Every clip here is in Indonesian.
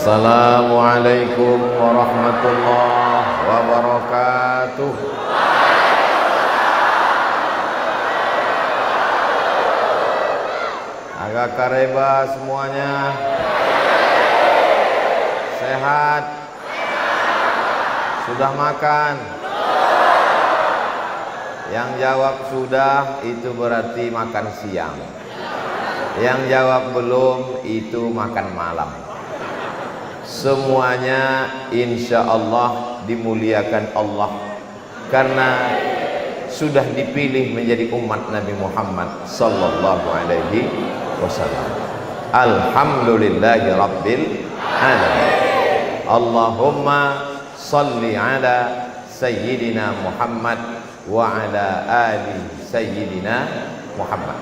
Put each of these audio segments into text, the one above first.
Assalamualaikum warahmatullahi wabarakatuh. Agak kareba semuanya. Sehat? Sudah makan? Yang jawab sudah, itu berarti makan siang. Yang jawab belum, itu makan malam. Semuanya insya Allah dimuliakan Allah, karena sudah dipilih menjadi umat Nabi Muhammad sallallahu alaihi wasallam. Alhamdulillahi rabbil alamin. Allahumma salli ala sayyidina Muhammad wa ala ali sayyidina Muhammad.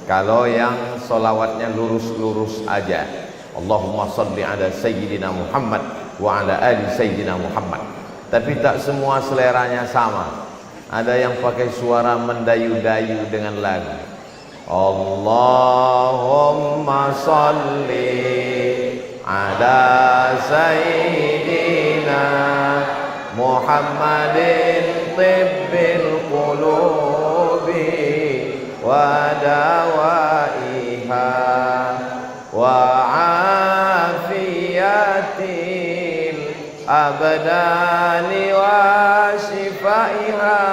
Kalau yang solawatnya lurus-lurus aja, Allahumma salli ala sayyidina Muhammad wa ala ali sayyidina Muhammad. Tapi tak semua seleranya sama. Ada yang pakai suara mendayu-dayu dengan lagu. Allahumma salli ala sayyidina Muhammadin tibbil qulubi wa dawaiha wa afiyatil abdani wa shifaiha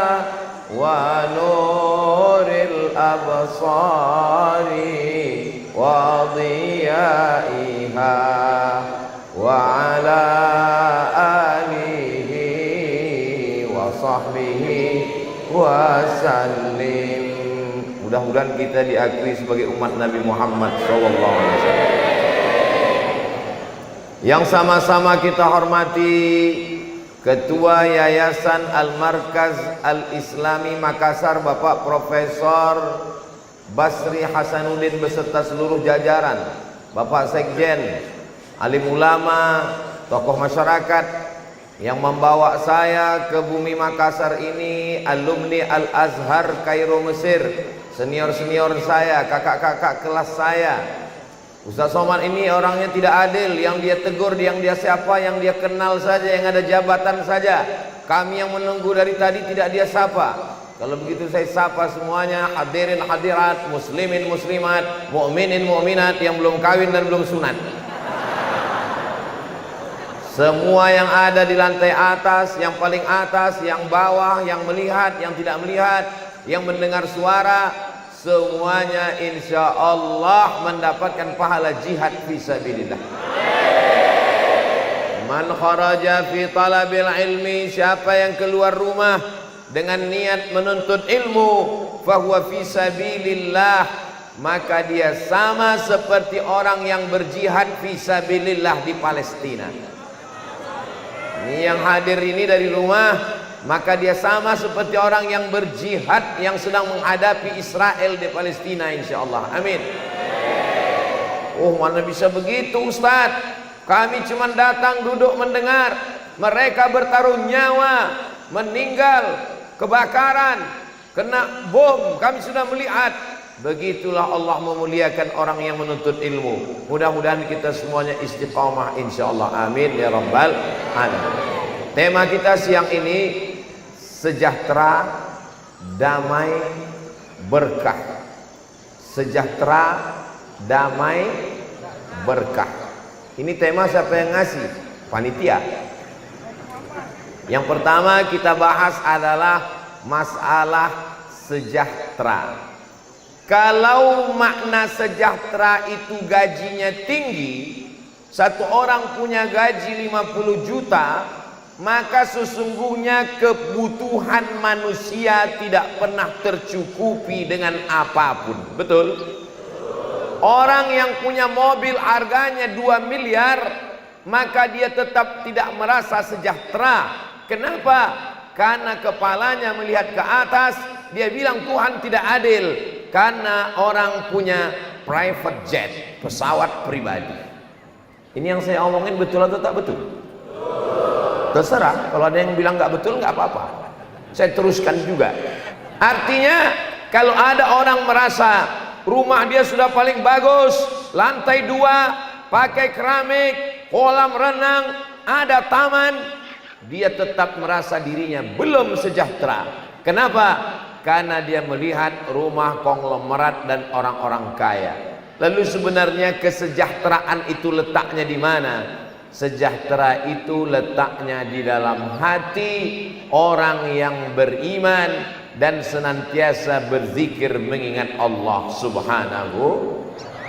wa nuril absari wa diyaiha wa ala alihi wa sahbihi wa sallim. Mudah-mudahan kita diakui sebagai umat Nabi Muhammad SAW. Yang sama-sama kita hormati Ketua Yayasan Al-Markaz Al-Islami Makassar, Bapak Profesor Basri Hasanuddin beserta seluruh jajaran, Bapak Sekjen, alim ulama, tokoh masyarakat yang membawa saya ke bumi Makassar ini, alumni Al-Azhar Kairo Mesir, senior-senior saya, kakak-kakak kelas saya. Ustaz Somad ini orangnya tidak adil, yang dia tegur, yang dia siapa, yang dia kenal saja, yang ada jabatan saja. Kami yang menunggu dari tadi tidak dia sapa. Kalau begitu saya sapa semuanya, hadirin hadirat, muslimin muslimat, mu'minin mu'minat yang belum kawin dan belum sunat. Semua yang ada di lantai atas, yang paling atas, yang bawah, yang melihat, yang tidak melihat, yang mendengar suara, semuanya insya Allah mendapatkan pahala jihad fisabilillah. Man kharaja fi talabil ilmi, siapa yang keluar rumah dengan niat menuntut ilmu, fahuwa fisabilillah, maka dia sama seperti orang yang berjihad fisabilillah di Palestina. Ini yang hadir ini dari rumah, maka dia sama seperti orang yang berjihad yang sedang menghadapi Israel di Palestina, insya Allah. Amin. Oh, mana bisa begitu Ustaz? Kami cuma datang duduk mendengar. Mereka bertaruh nyawa, meninggal, kebakaran, kena bom. Kami sudah melihat. Begitulah Allah memuliakan orang yang menuntut ilmu. Mudah-mudahan kita semuanya istiqamah insyaallah. Amin ya rabbal alamin. Tema kita siang ini sejahtera, damai, berkah. Sejahtera, damai, berkah. Ini tema siapa yang ngasih? Panitia. Yang pertama kita bahas adalah masalah sejahtera. Kalau makna sejahtera itu gajinya tinggi, satu orang punya gaji 50 juta, maka sesungguhnya kebutuhan manusia tidak pernah tercukupi dengan apapun. Betul? Orang yang punya mobil harganya 2 miliar, maka dia tetap tidak merasa sejahtera. Kenapa? Karena kepalanya melihat ke atas, dia bilang Tuhan tidak adil. Karena orang punya private jet, pesawat pribadi. Ini yang saya omongin betul atau tak betul? Terserah, kalau ada yang bilang nggak betul nggak apa-apa, saya teruskan juga. Artinya kalau ada orang merasa rumah dia sudah paling bagus, lantai 2 pakai keramik, kolam renang, ada taman, dia tetap merasa dirinya belum sejahtera. Kenapa? Karena dia melihat rumah konglomerat dan orang-orang kaya. Lalu sebenarnya kesejahteraan itu letaknya di mana? Sejahtera itu letaknya di dalam hati orang yang beriman dan senantiasa berzikir mengingat Allah Subhanahu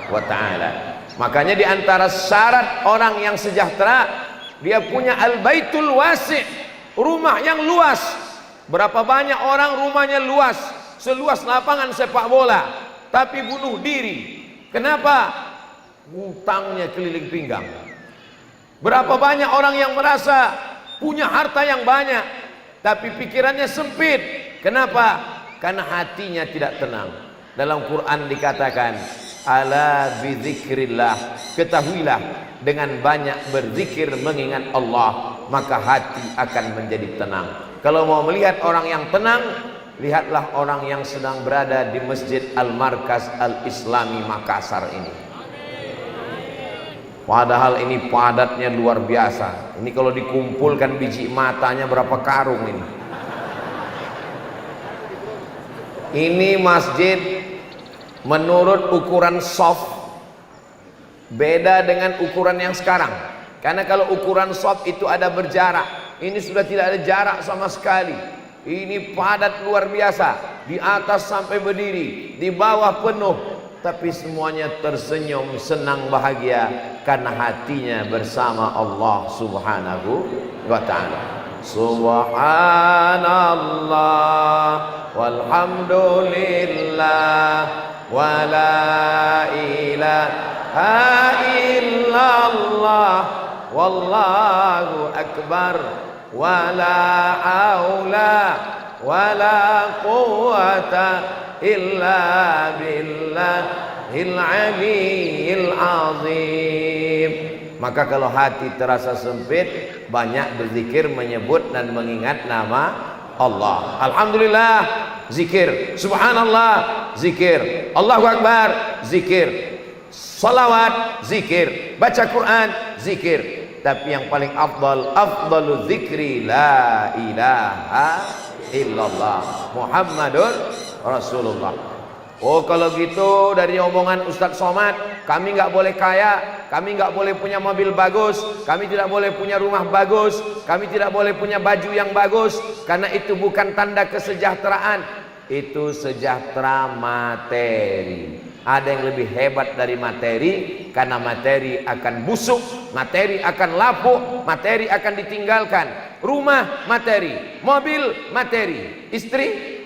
wa ta'ala. Makanya di antara syarat orang yang sejahtera, dia punya al-baitul wasi', rumah yang luas. Berapa banyak orang rumahnya luas, seluas lapangan sepak bola, tapi bunuh diri. Kenapa? Hutangnya keliling pinggang. Berapa banyak orang yang merasa punya harta yang banyak, tapi pikirannya sempit. Kenapa? Karena hatinya tidak tenang. Dalam Quran dikatakan, ala bizikrillah, ketahuilah dengan banyak berzikir mengingat Allah, maka hati akan menjadi tenang. Kalau mau melihat orang yang tenang, lihatlah orang yang sedang berada di Masjid Al-Markaz Al-Islami Makassar ini. Padahal ini padatnya luar biasa. Ini kalau dikumpulkan biji matanya berapa karung ini. Ini masjid menurut ukuran soft beda dengan ukuran yang sekarang. Karena kalau ukuran soft itu ada berjarak, ini sudah tidak ada jarak sama sekali. Ini padat luar biasa, di atas sampai berdiri, di bawah penuh, tapi semuanya tersenyum, senang, bahagia karena hatinya bersama Allah Subhanahu wa ta'ala. Subhanallah walhamdulillah wa la ilaha illallah wallahu akbar wa la haula wa la quwata illa billahil aliyyil azim. Maka kalau hati terasa sempit, banyak berzikir, menyebut dan mengingat nama Allah. Alhamdulillah, zikir. Subhanallah, zikir. Allahu Akbar, zikir. Salawat, zikir. Baca Quran, zikir. Tapi yang paling afdalu zikri la ilaha illallah Muhammadur Rasulullah. Oh, kalau gitu dari omongan Ustadz Somad, kami nggak boleh kaya, kami nggak boleh punya mobil bagus, kami tidak boleh punya rumah bagus, kami tidak boleh punya baju yang bagus, karena itu bukan tanda kesejahteraan. Itu sejahtera materi. Ada yang lebih hebat dari materi, karena materi akan busuk, materi akan lapuk, materi akan ditinggalkan. Rumah materi, mobil materi, istri,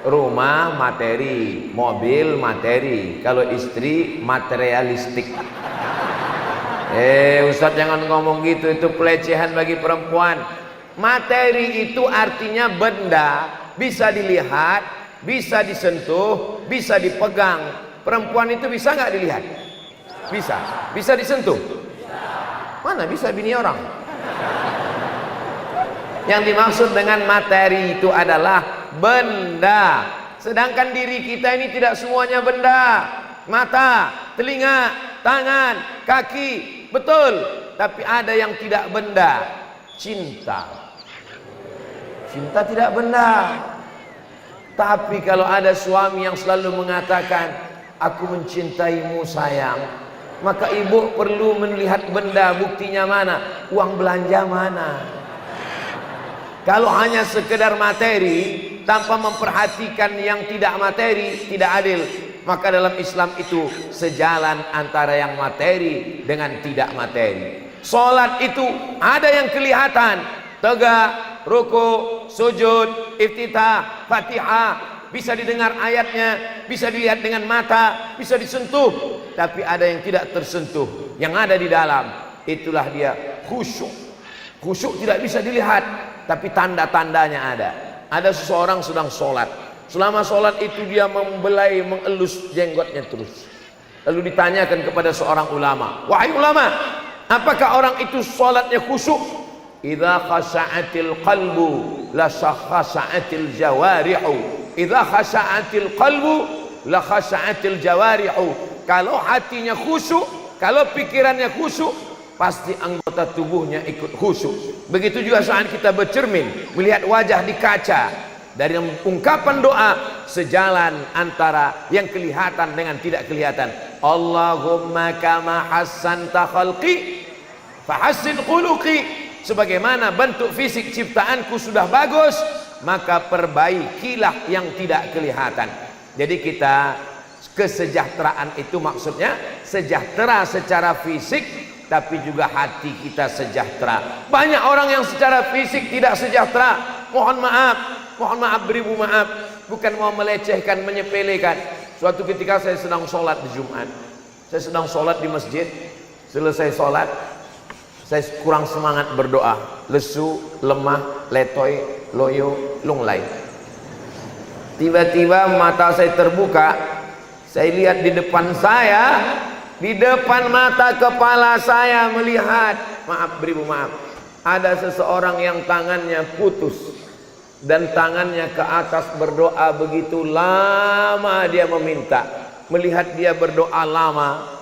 rumah materi, mobil materi, kalau istri materialistik. Ustadz jangan ngomong gitu, itu pelecehan bagi perempuan. Materi itu artinya benda, bisa dilihat, bisa disentuh, bisa dipegang. Perempuan itu bisa nggak dilihat? Bisa. Bisa disentuh? Mana bisa bini orang? Yang dimaksud dengan materi itu adalah benda. Sedangkan diri kita ini tidak semuanya benda. Mata, telinga, tangan, kaki, betul. Tapi ada yang tidak benda. Cinta. Cinta tidak benda. Tapi kalau ada suami yang selalu mengatakan, aku mencintaimu sayang, maka ibu perlu melihat benda. Buktinya mana? Uang belanja mana? Kalau hanya sekedar materi tanpa memperhatikan yang tidak materi, tidak adil. Maka dalam Islam itu sejalan antara yang materi dengan tidak materi. Salat itu ada yang kelihatan, tegak, ruku, sujud, iftitah, Fatihah, bisa didengar ayatnya, bisa dilihat dengan mata, bisa disentuh. Tapi ada yang tidak tersentuh, yang ada di dalam, itulah dia khusyuk. Khusyuk tidak bisa dilihat, tapi tanda-tandanya ada. Ada seseorang sedang sholat, selama sholat itu dia membelai, mengelus jenggotnya terus. Lalu ditanyakan kepada seorang ulama, wahai ulama, apakah orang itu sholatnya khusyuk? Idza khasha'atil qalbu la khasha'atil jawarihu. Idza khasha'atil qalbu la khasha'atil jawarihu. Kalau hatinya khusyuk, kalau pikirannya khusyuk, pasti anggota tubuhnya ikut khusyuk. Begitu juga saat kita bercermin, melihat wajah di kaca. Dari ungkapan doa, sejalan antara yang kelihatan dengan tidak kelihatan. Allahumma kama hassanta khalqi fahassin khuluqi. Sebagaimana bentuk fisik ciptaanku sudah bagus, maka perbaikilah yang tidak kelihatan. Jadi kita, kesejahteraan itu maksudnya sejahtera secara fisik, tapi juga hati kita sejahtera. Banyak orang yang secara fisik tidak sejahtera. Mohon maaf beribu maaf, bukan mau melecehkan, menyepelekan. Suatu ketika saya sedang sholat di Jumat, saya sedang sholat di masjid. Selesai sholat, saya kurang semangat berdoa, lesu, lemah, letoy, loyo, lunglai. Tiba-tiba mata saya terbuka, saya lihat di depan saya, di depan mata kepala saya melihat, maaf beribu maaf, ada seseorang yang tangannya putus dan tangannya ke atas berdoa. Begitu lama dia meminta. Melihat dia berdoa lama,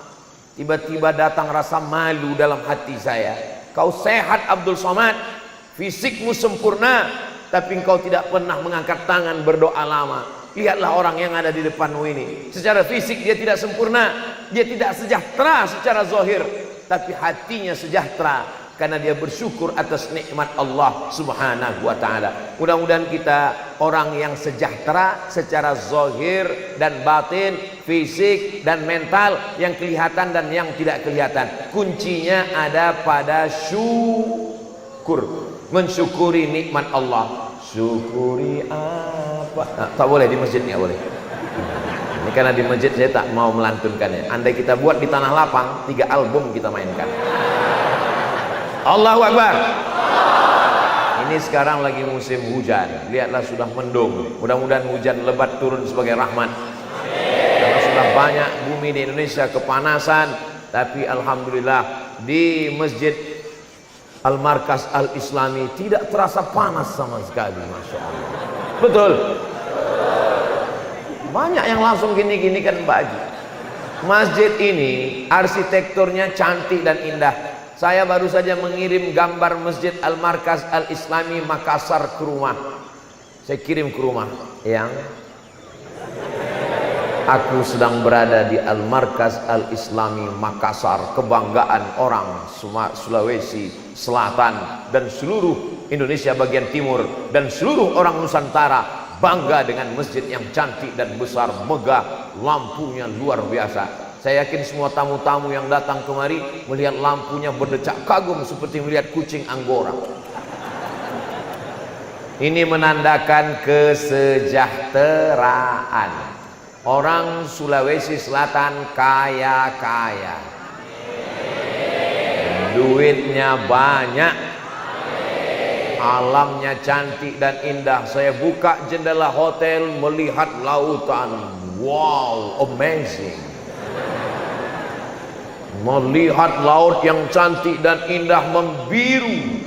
tiba-tiba datang rasa malu dalam hati saya. Kau sehat Abdul Somad, fisikmu sempurna, tapi engkau tidak pernah mengangkat tangan berdoa lama. Lihatlah orang yang ada di depanmu ini, secara fisik dia tidak sempurna, dia tidak sejahtera secara zahir, tapi hatinya sejahtera karena dia bersyukur atas nikmat Allah Subhanahu wa ta'ala. Mudah-mudahan kita orang yang sejahtera secara zahir dan batin, fisik dan mental, yang kelihatan dan yang tidak kelihatan. Kuncinya ada pada syukur, mensyukuri nikmat Allah. Syukuri apa? Nah, tak boleh di masjid, nggak boleh. Ini karena di masjid saya tak mau melantunkannya. Andai kita buat di tanah lapang, 3 album kita mainkan. Allahu Akbar. Ini sekarang lagi musim hujan. Lihatlah sudah mendung. Mudah-mudahan hujan lebat turun sebagai rahmat. Karena sudah banyak bumi di Indonesia kepanasan, tapi alhamdulillah di Masjid Al-Markas Al-Islami tidak terasa panas sama sekali, Masya Allah. Betul. Banyak yang langsung gini-gini kan baju. Masjid ini arsitekturnya cantik dan indah. Saya baru saja mengirim gambar Masjid Al-Markas Al-Islami Makassar ke rumah. Saya kirim ke rumah yang aku sedang berada di Al-Markas Al-Islami Makassar, kebanggaan orang Sulawesi Selatan dan seluruh Indonesia bagian timur dan seluruh orang Nusantara bangga dengan masjid yang cantik dan besar, megah, lampunya luar biasa. Saya yakin semua tamu-tamu yang datang kemari melihat lampunya berdecak kagum seperti melihat kucing Anggora. Ini menandakan kesejahteraan. Orang Sulawesi Selatan kaya-kaya, duitnya banyak, alamnya cantik dan indah. Saya buka jendela hotel melihat lautan. Wow, amazing. Melihat laut yang cantik dan indah membiru.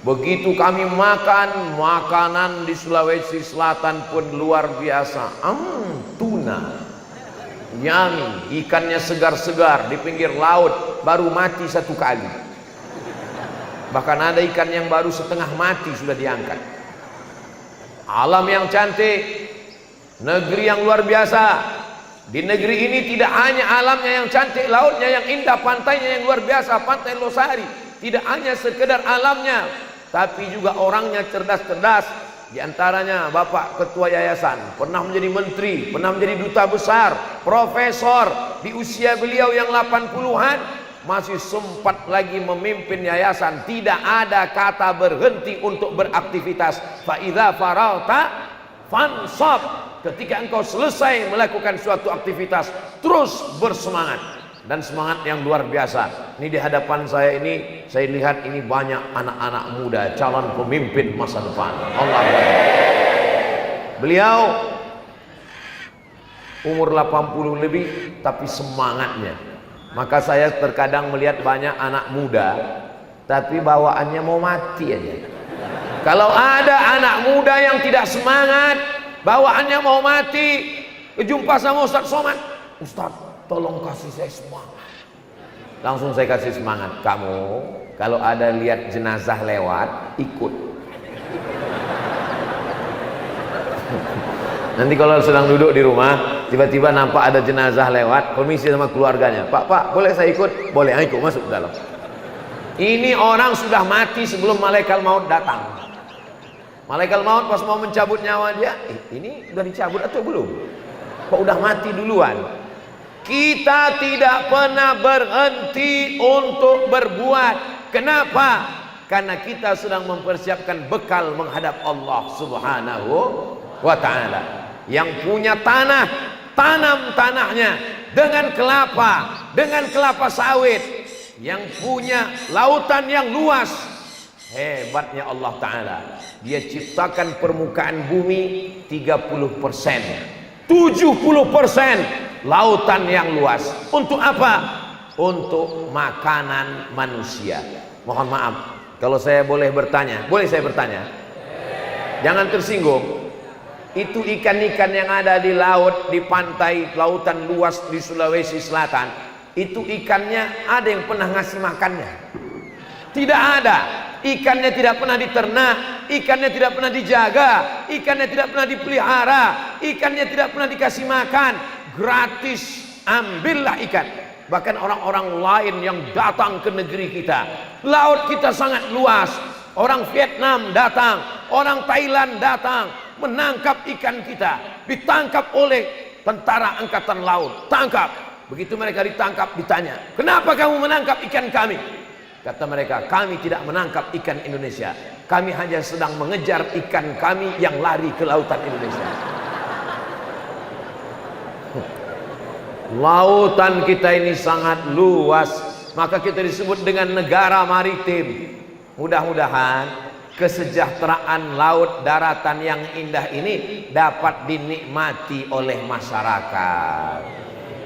Begitu kami makan, makanan di Sulawesi Selatan pun luar biasa. Tuna, yummy, ikannya segar-segar di pinggir laut, baru mati 1 kali. Bahkan ada ikan yang baru setengah mati sudah diangkat. Alam yang cantik, negeri yang luar biasa. Di negeri ini tidak hanya alamnya yang cantik, lautnya yang indah, pantainya yang luar biasa, Pantai Losari. Tidak hanya sekedar alamnya, tapi juga orangnya cerdas-cerdas. Di antaranya Bapak Ketua Yayasan, pernah menjadi menteri, pernah menjadi duta besar, profesor. Di usia beliau yang 80-an masih sempat lagi memimpin yayasan. Tidak ada kata berhenti untuk beraktivitas. Fa idza faragta fansab. Ketika engkau selesai melakukan suatu aktivitas, terus bersemangat, dan semangat yang luar biasa. Ini di hadapan saya ini, saya lihat ini banyak anak-anak muda, calon pemimpin masa depan. Allah Akbar. Beliau umur 80 lebih, tapi semangatnya. Maka saya terkadang melihat banyak anak muda, tapi bawaannya mau mati aja. Kalau ada anak muda yang tidak semangat, bawaannya mau mati, jumpa sama Ustaz Somad, Ustaz, tolong kasih saya semangat. Langsung saya kasih semangat. Kamu kalau ada lihat jenazah lewat, ikut. Nanti kalau sedang duduk di rumah, tiba-tiba nampak ada jenazah lewat, permisi sama keluarganya, Pak, boleh saya ikut? Boleh, ikut masuk ke dalam. Ini orang sudah mati sebelum malaikat maut datang. Malaikat maut pas mau mencabut nyawa dia, ini udah dicabut atau belum? Kok udah mati duluan? Kita tidak pernah berhenti untuk berbuat. Kenapa? Karena kita sedang mempersiapkan bekal menghadap Allah Subhanahu wa ta'ala. Yang punya tanah, tanam tanahnya dengan kelapa sawit. Yang punya lautan yang luas, hebatnya Allah Ta'ala, Dia ciptakan permukaan bumi 30%, 70% lautan yang luas. Untuk apa? Untuk makanan manusia. Mohon maaf kalau saya boleh bertanya. Boleh saya bertanya? Jangan tersinggung. Itu ikan-ikan yang ada di laut, di pantai, lautan luas di Sulawesi Selatan, itu ikannya ada yang pernah ngasih makannya? Tidak ada. Ikannya tidak pernah diternak, ikannya tidak pernah dijaga, ikannya tidak pernah dipelihara, ikannya tidak pernah dikasih makan. Gratis, ambillah ikan. Bahkan orang-orang lain yang datang ke negeri kita, laut kita sangat luas. Orang Vietnam datang, orang Thailand datang, menangkap ikan kita. Ditangkap oleh tentara angkatan laut, tangkap. Begitu mereka ditangkap, ditanya, kenapa kamu menangkap ikan kami? Kata mereka, kami tidak menangkap ikan Indonesia, kami hanya sedang mengejar ikan kami yang lari ke lautan Indonesia. Lautan kita ini sangat luas, maka kita disebut dengan negara maritim. Mudah-mudahan kesejahteraan laut daratan yang indah ini dapat dinikmati oleh masyarakat.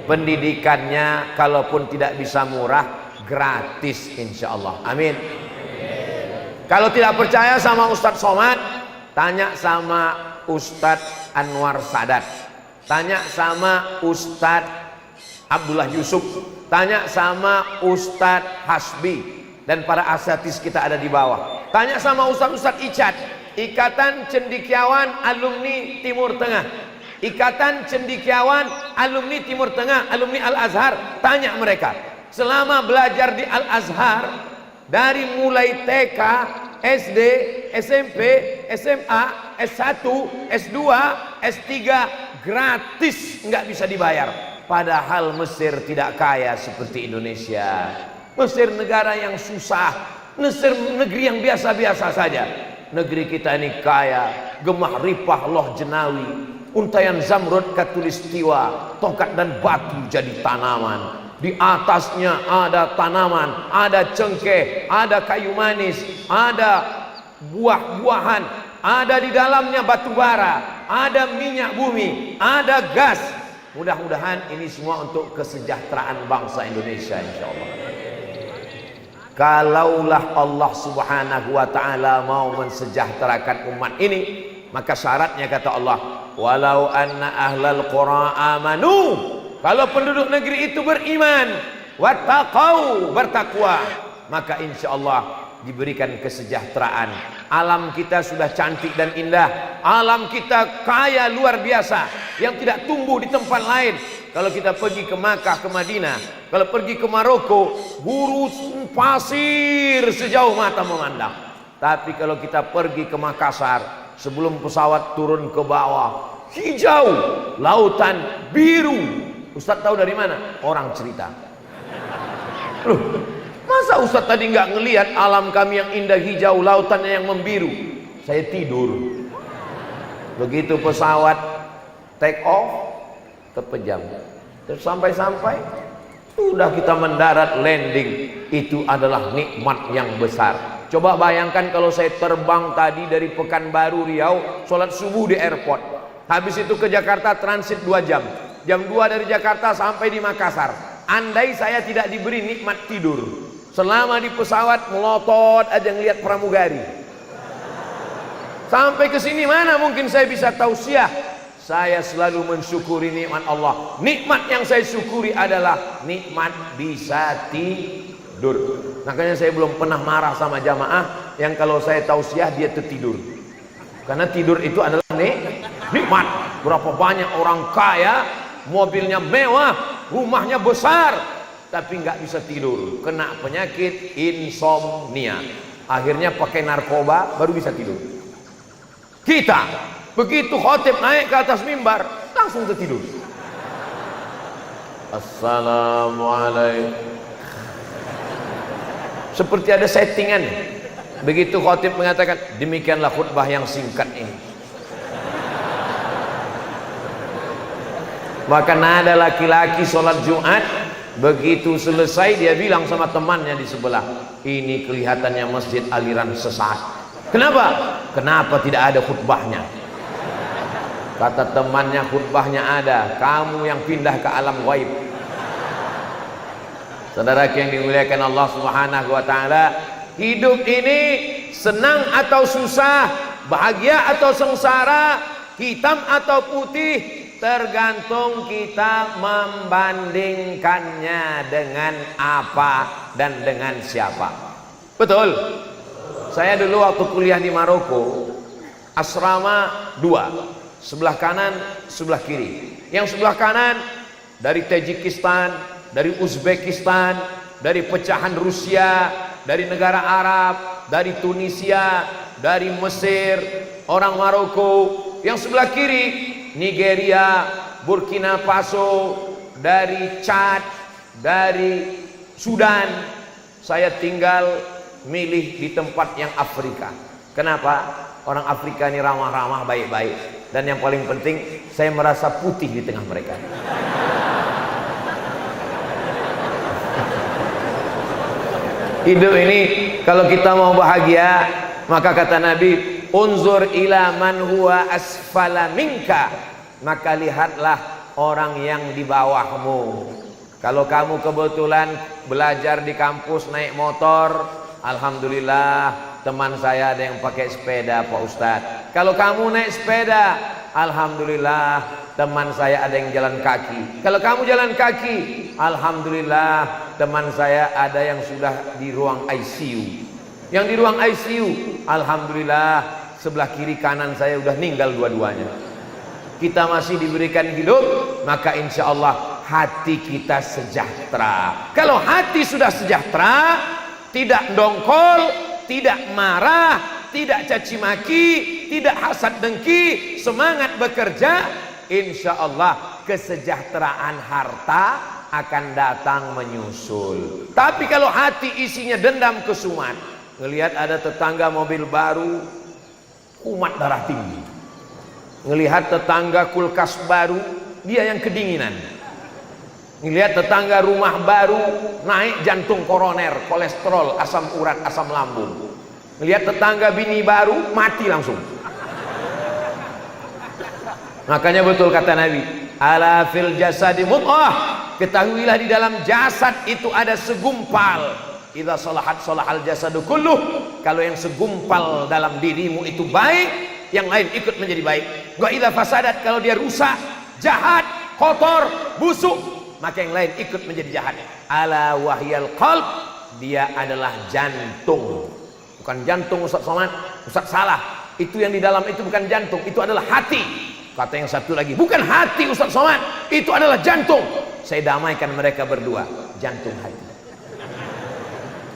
Pendidikannya kalaupun tidak bisa murah, gratis insya Allah. Amin. Kalau tidak percaya sama Ustadz Somad, tanya sama Ustadz Anwar Sadat, tanya sama Ustadz Abdullah Yusuf, tanya sama Ustadz Hasbi, dan para asatidz kita ada di bawah. Tanya sama Ustadz Icat, Ikatan Cendekiawan Alumni Timur Tengah, Ikatan Cendekiawan Alumni Timur Tengah, alumni Al-Azhar. Tanya mereka, selama belajar di Al-Azhar, dari mulai TK, SD, SMP, SMA, S1, S2, S3, gratis, nggak bisa dibayar. Padahal Mesir tidak kaya seperti Indonesia. Mesir negara yang susah, Mesir negeri yang biasa-biasa saja. Negeri kita ini kaya, gemah ripah loh jenawi, untayan zamrud katulistiwa, tongkat dan batu jadi tanaman. Di atasnya ada tanaman, ada cengkeh, ada kayu manis, ada buah-buahan, ada di dalamnya batu bara, ada minyak bumi, ada gas. Mudah-mudahan ini semua untuk kesejahteraan bangsa Indonesia insyaallah. Kalaulah Allah Subhanahu wa ta'ala mau mensejahterakan umat ini, maka syaratnya kata Allah, walau anna ahlal qura amanu, kalau penduduk negeri itu beriman, wattaqau, bertakwa, maka insya Allah diberikan kesejahteraan. Alam kita sudah cantik dan indah, alam kita kaya luar biasa yang tidak tumbuh di tempat lain. Kalau kita pergi ke Makkah, ke Madinah, kalau pergi ke Maroko, gurun pasir sejauh mata memandang. Tapi kalau kita pergi ke Makassar, sebelum pesawat turun ke bawah, hijau, lautan biru. Ustadz tahu dari mana? Orang cerita. Loh, masa Ustadz tadi nggak ngelihat alam kami yang indah hijau, lautannya yang membiru? Saya tidur. Begitu pesawat take off, terpejam. Terus sampai-sampai sudah kita mendarat, landing. Itu adalah nikmat yang besar. Coba bayangkan kalau saya terbang tadi dari Pekanbaru Riau, sholat subuh di airport, habis itu ke Jakarta transit 2 jam, jam 2 dari Jakarta sampai di Makassar. Andai saya tidak diberi nikmat tidur, selama di pesawat melotot aja ngelihat pramugari. Sampai ke sini mana mungkin saya bisa tausiah. saya selalu mensyukuri nikmat Allah. Nikmat yang saya syukuri adalah nikmat bisa tidur. Makanya saya belum pernah marah sama jamaah yang kalau saya tausiah dia tertidur. Karena tidur itu adalah nikmat. Berapa banyak orang kaya, mobilnya mewah, rumahnya besar, tapi nggak bisa tidur, kena penyakit insomnia. Akhirnya pakai narkoba baru bisa tidur. Kita begitu khotib naik ke atas mimbar langsung tertidur. Assalamualaikum. Seperti ada settingan. Begitu khotib mengatakan demikianlah khutbah yang singkat ini, maka ada laki-laki sholat Jumat, begitu selesai dia bilang sama temannya di sebelah, ini kelihatannya masjid aliran sesat. Kenapa? Kenapa tidak ada khutbahnya? Kata temannya, khutbahnya ada, kamu yang pindah ke alam ghaib. Saudara yang dimuliakan Allah Subhanahu wa taala, hidup ini senang atau susah, bahagia atau sengsara, hitam atau putih, tergantung kita membandingkannya dengan apa dan dengan siapa. Betul? Saya dulu waktu kuliah di Maroko, asrama 2, sebelah kanan, sebelah kiri. Yang sebelah kanan dari Tajikistan, dari Uzbekistan, dari pecahan Rusia, dari negara Arab, dari Tunisia, dari Mesir, orang Maroko. Yang sebelah kiri Nigeria, Burkina Faso, dari Chad, dari Sudan. Saya tinggal milih di tempat yang Afrika. Kenapa? Orang Afrika ini ramah-ramah, baik-baik, dan yang paling penting saya merasa putih di tengah mereka. Hidup ini kalau kita mau bahagia, maka kata Nabi, unzur ila man huwa asfala minka, maka lihatlah orang yang di bawahmu. Kalau kamu kebetulan belajar di kampus naik motor, alhamdulillah teman saya ada yang pakai sepeda Pak Ustadz. Kalau kamu naik sepeda, alhamdulillah teman saya ada yang jalan kaki. Kalau kamu jalan kaki, alhamdulillah teman saya ada yang sudah di ruang ICU. Yang di ruang ICU, alhamdulillah sebelah kiri kanan saya udah meninggal dua-duanya. Kita masih diberikan hidup, maka insya Allah hati kita sejahtera. Kalau hati sudah sejahtera, tidak dongkol, tidak marah, tidak caci maki, tidak hasad dengki, semangat bekerja, insya Allah kesejahteraan harta akan datang menyusul. Tapi kalau hati isinya dendam kesumat, ngelihat ada tetangga mobil baru, kumat darah tinggi. Ngelihat tetangga kulkas baru, dia yang kedinginan. Ngelihat tetangga rumah baru, naik jantung koroner, kolesterol, asam urat, asam lambung. Ngelihat tetangga bini baru, mati langsung. Makanya betul kata Nabi, ala fil jasadi mudghah, ketahuilah di dalam jasad itu ada segumpal. Idza salahat salahal jasadu kulluh, kalau yang segumpal dalam dirimu itu baik, yang lain ikut menjadi baik. Wa idza fasadat, kalau dia rusak, jahat, kotor, busuk, maka yang lain ikut menjadi jahat. Ala wahyal qalb, dia adalah jantung. Bukan jantung Ustaz Somad, Ustaz salah. Itu yang di dalam itu bukan jantung, itu adalah hati. Kata yang satu lagi, bukan hati Ustaz Somad, itu adalah jantung. Saya damaikan mereka berdua, jantung hati.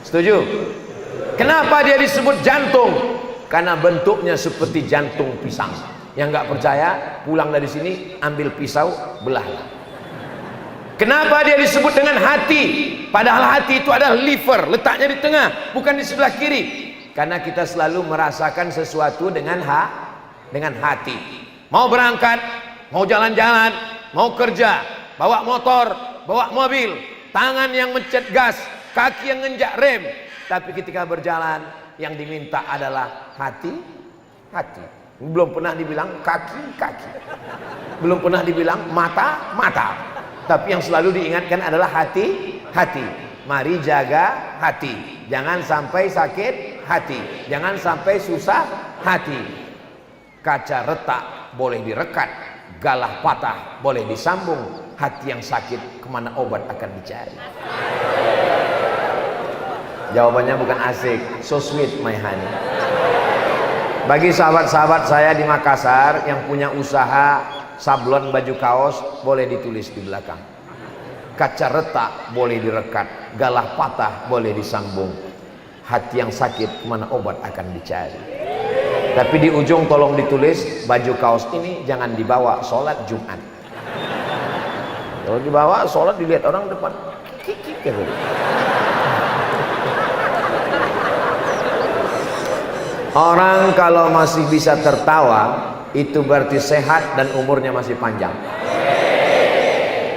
Setuju? Kenapa dia disebut jantung? Karena bentuknya seperti jantung pisang. Yang nggak percaya, pulang dari sini, ambil pisau, belahlah. Kenapa dia disebut dengan hati? Padahal hati itu adalah liver, letaknya di tengah, bukan di sebelah kiri. Karena kita selalu merasakan sesuatu dengan hati. Mau berangkat, mau jalan-jalan, mau kerja, bawa motor, bawa mobil, tangan yang mencet gas, kaki yang nginjak rem. Tapi ketika berjalan, yang diminta adalah hati. Belum pernah dibilang kaki. Belum pernah dibilang mata. Tapi yang selalu diingatkan adalah hati. Mari jaga hati. Jangan sampai sakit hati. Jangan sampai susah hati. Kaca retak boleh direkat, galah patah boleh disambung, hati yang sakit kemana obat akan dicari? Jawabannya bukan asik, so sweet my honey. Bagi sahabat-sahabat saya di Makassar yang punya usaha sablon baju kaos, boleh ditulis di belakang. Kaca retak boleh direkat, galah patah boleh disambung, hati yang sakit kemana obat akan dicari. Tapi di ujung tolong ditulis, baju kaos ini jangan dibawa sholat Jumat. Kalau dibawa sholat dilihat orang depan, kikik gitu. Orang kalau masih bisa tertawa, itu berarti sehat dan umurnya masih panjang.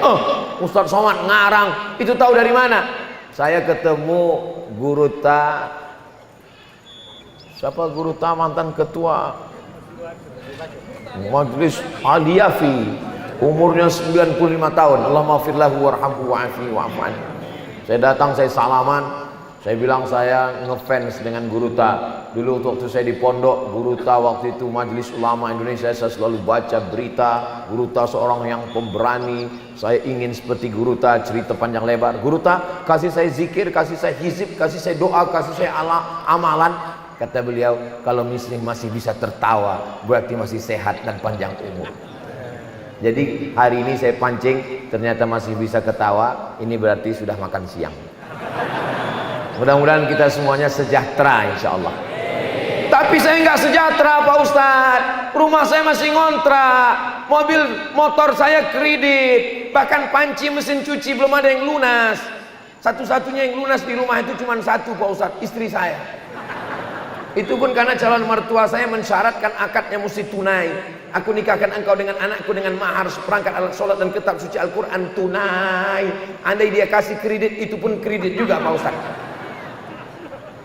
Oh, Ustadz Somad ngarang, itu tahu dari mana? Saya ketemu Guru Ta, siapa Guru Ta, mantan ketua Majelis Al-Yafi, umurnya 95 tahun. Allahumma firlahu warhamhu wa'afi wa'afan. Saya datang, saya salaman, saya bilang saya ngefans dengan Guru Ta. Dulu waktu saya di pondok, Guru Ta waktu itu Majelis Ulama Indonesia, saya selalu baca berita Guru Ta seorang yang pemberani. Saya ingin seperti Guru Ta, cerita panjang lebar. Guru Ta kasih saya zikir, kasih saya hizib, kasih saya doa, kasih saya amalan. Kata beliau, kalau masih bisa tertawa, berarti masih sehat dan panjang umur. Jadi hari ini saya pancing, ternyata masih bisa ketawa, ini berarti sudah makan siang. Mudah-mudahan kita semuanya sejahtera insya Allah. Tapi saya nggak sejahtera Pak Ustadz. Rumah saya masih ngontrak, mobil motor saya kredit, bahkan panci mesin cuci belum ada yang lunas. Satu-satunya yang lunas di rumah itu cuma satu Pak Ustadz, istri saya. Itu pun karena calon mertua saya mensyaratkan akadnya mesti tunai. Aku nikahkan engkau dengan anakku dengan mahar seperangkat alat sholat dan kitab suci Al-Quran tunai. Andai dia kasih kredit, itu pun kredit juga Pak Ustadz.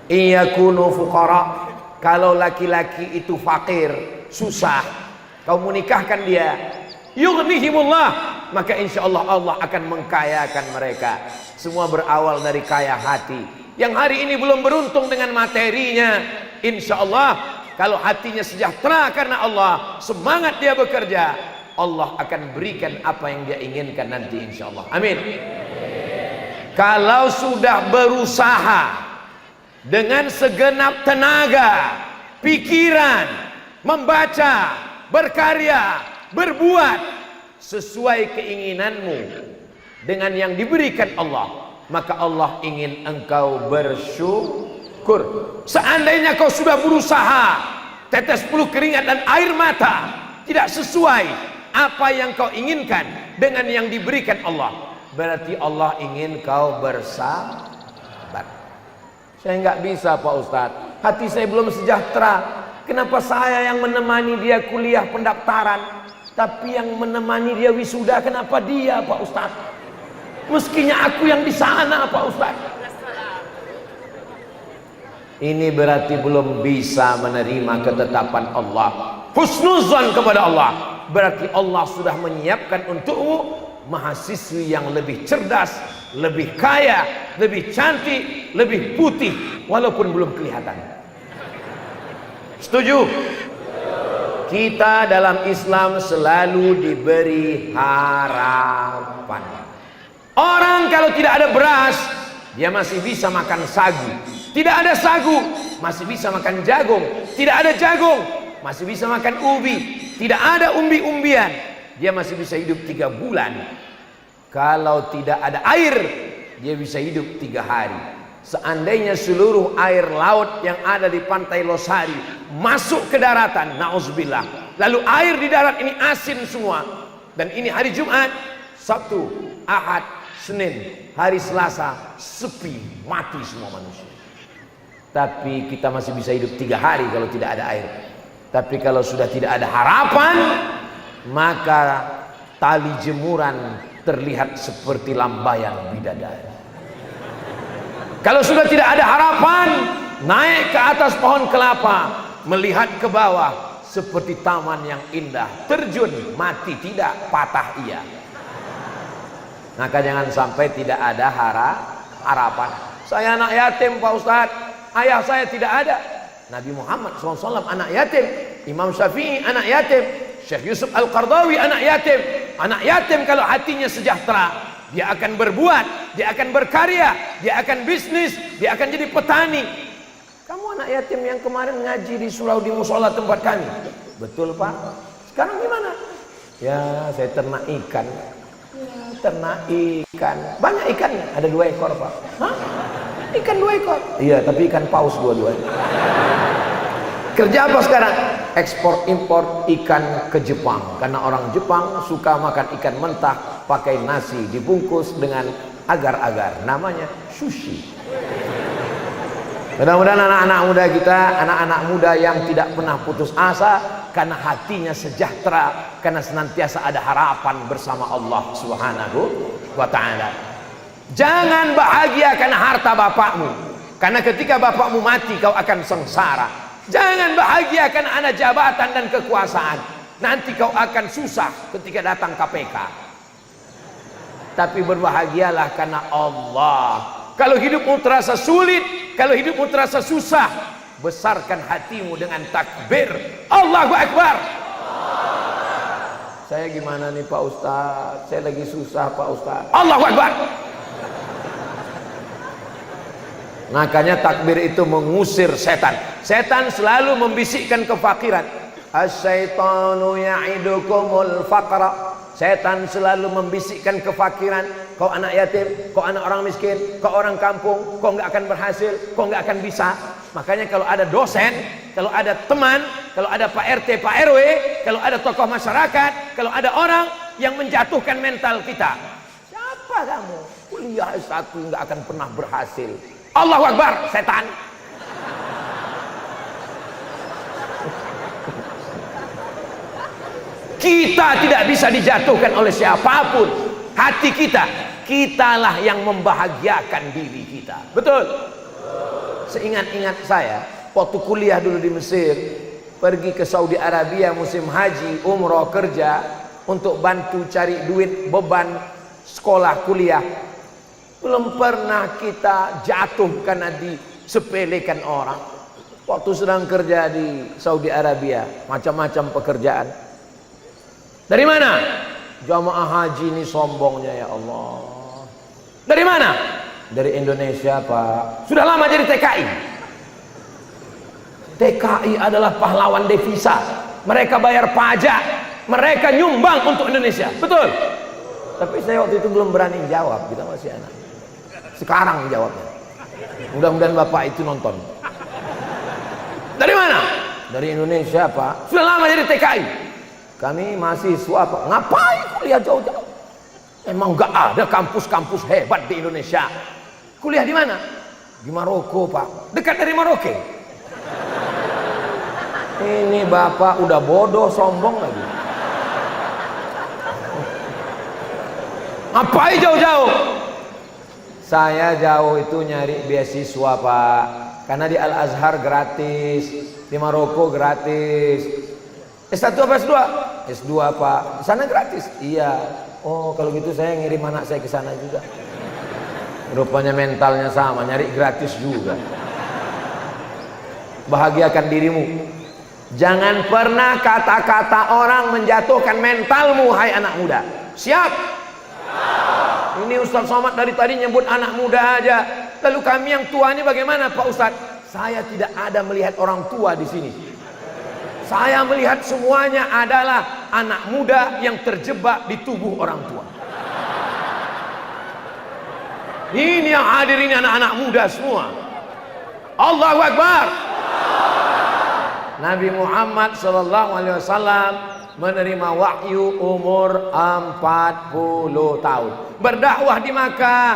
Iyakunu fuqara, kalau laki-laki itu fakir, susah, kau menikahkan dia, yughnihimullah, maka insya Allah Allah akan mengkayakan mereka. Semua berawal dari kaya hati. Yang hari ini belum beruntung dengan materinya, insya Allah kalau hatinya sejahtera karena Allah, semangat dia bekerja, Allah akan berikan apa yang dia inginkan nanti insya Allah. Amin. Kalau sudah berusaha dengan segenap tenaga, pikiran, membaca, berkarya, berbuat sesuai keinginanmu dengan yang diberikan Allah, maka Allah ingin engkau bersyukur. Seandainya kau sudah berusaha, tetes peluh keringat dan air mata tidak sesuai apa yang kau inginkan dengan yang diberikan Allah, berarti Allah ingin kau bersabar. Saya nggak bisa Pak Ustadz, hati saya belum sejahtera. Kenapa saya yang menemani dia kuliah pendaftaran, tapi yang menemani dia wisuda kenapa dia Pak Ustadz? Meskinya aku yang di sana Pak Ustadz. Ini berarti belum bisa menerima ketetapan Allah. Husnuzan kepada Allah, berarti Allah sudah menyiapkan untukmu mahasiswi yang lebih cerdas, lebih kaya, lebih cantik, lebih putih, walaupun belum kelihatan. Setuju? Kita dalam Islam selalu diberi harapan. Orang kalau tidak ada beras, dia masih bisa makan sagu. Tidak ada sagu, masih bisa makan jagung. Tidak ada jagung, masih bisa makan ubi. Tidak ada umbi-umbian, dia masih bisa hidup 3 bulan. Kalau tidak ada air, dia bisa hidup 3 hari. Seandainya seluruh air laut yang ada di pantai Losari masuk ke daratan, na'udzubillah, lalu air di darat ini asin semua, dan ini hari Jumat, Sabtu, Ahad, Senin, hari Selasa sepi, mati semua manusia. Tapi kita masih bisa hidup 3 hari kalau tidak ada air. Tapi kalau sudah tidak ada harapan, maka tali jemuran terlihat seperti lambayan bidadari. Kalau sudah tidak ada harapan, naik ke atas pohon kelapa, melihat ke bawah seperti taman yang indah, terjun, mati tidak, patah iya. Maka jangan sampai tidak ada harapan. Saya anak yatim Pak Ustadz, ayah saya tidak ada. Nabi Muhammad SAW anak yatim, Imam Syafi'i anak yatim, Syekh Yusuf Al-Qaradawi, anak yatim. Anak yatim kalau hatinya sejahtera, dia akan berbuat, dia akan berkarya, dia akan bisnis, dia akan jadi petani. Kamu anak yatim yang kemarin ngaji di surau di musola tempat kami. Betul Pak. Sekarang gimana? Ya saya ternak ikan. Ya, ternak ikan. Banyak ikannya. Ada 2 ekor Pak. Hah? Ikan 2 ekor? Iya, tapi ikan paus dua-duanya. Kerja apa sekarang? Ekspor impor ikan ke Jepang. Karena orang Jepang suka makan ikan mentah pakai nasi dibungkus dengan agar-agar. Namanya sushi. Mudah-mudahan anak-anak muda kita, anak-anak muda yang tidak pernah putus asa karena hatinya sejahtera, karena senantiasa ada harapan bersama Allah Subhanahu wa taala. Jangan bahagia karena harta bapakmu, karena ketika bapakmu mati kau akan sengsara. Jangan bahagia karena ada jabatan dan kekuasaan, nanti kau akan susah ketika datang KPK. Tapi berbahagialah karena Allah. Kalau hidupmu terasa sulit, kalau hidupmu terasa susah, besarkan hatimu dengan takbir Allahu Akbar. Saya gimana nih Pak Ustaz? Saya lagi susah Pak Ustaz. Allahu Akbar. Makanya takbir itu mengusir setan. Setan selalu membisikkan kefakiran. Asyaitanu ya'idukumul faqra. Setan selalu membisikkan kefakiran. Kau anak yatim, kau anak orang miskin, kau orang kampung, kau nggak akan berhasil, kau nggak akan bisa. Makanya kalau ada dosen, kalau ada teman, kalau ada Pak RT, Pak RW, kalau ada tokoh masyarakat, kalau ada orang yang menjatuhkan mental kita, siapa kamu? Kuliah S1 nggak akan pernah berhasil. Allahu Akbar, setan. Kita tidak bisa dijatuhkan oleh siapapun. Hati kita, kitalah yang membahagiakan diri kita. Betul? Seingat-ingat saya, waktu kuliah dulu di Mesir, pergi ke Saudi Arabia musim haji, umroh, kerja, untuk bantu cari duit beban sekolah kuliah. Belum pernah kita jatuh karena disepelekan orang. Waktu sedang kerja di Saudi Arabia, macam-macam pekerjaan. Dari mana? Jamaah haji ini sombongnya ya Allah. Dari mana? Dari Indonesia Pak. Sudah lama jadi TKI. TKI adalah pahlawan devisa. Mereka bayar pajak, mereka nyumbang untuk Indonesia. Betul? Tapi saya waktu itu belum berani jawab, kita masih anak. Sekarang jawabnya. Mudah-mudahan Bapak itu nonton. Dari mana? Dari Indonesia Pak. Sudah lama jadi TKI. Kami mahasiswa Pak. Ngapain kuliah jauh-jauh? Emang gak ada kampus-kampus hebat di Indonesia. Kuliah di mana? Di Maroko Pak. Dekat dari Maroko. Ini Bapak udah bodoh, sombong lagi. Ngapain jauh-jauh? Saya jauh itu nyari beasiswa Pak. Karena di Al-Azhar gratis, di Maroko gratis. S1 apa S2? S2 Pak. Di sana gratis? Iya. Oh kalau gitu saya ngirim anak saya ke sana juga. Rupanya mentalnya sama, nyari gratis juga. Bahagiakan dirimu. Jangan pernah kata-kata orang menjatuhkan mentalmu, hai anak muda. Siap? Ini Ustaz Somad dari tadi nyebut anak muda aja. Lalu kami yang tua ini bagaimana Pak Ustaz? Saya tidak ada melihat orang tua di sini. Saya melihat semuanya adalah anak muda yang terjebak di tubuh orang tua. Ini yang hadir ini anak-anak muda semua. Allahu Akbar. Nabi Muhammad SAW menerima wahyu umur 40 tahun. Berdakwah di Makkah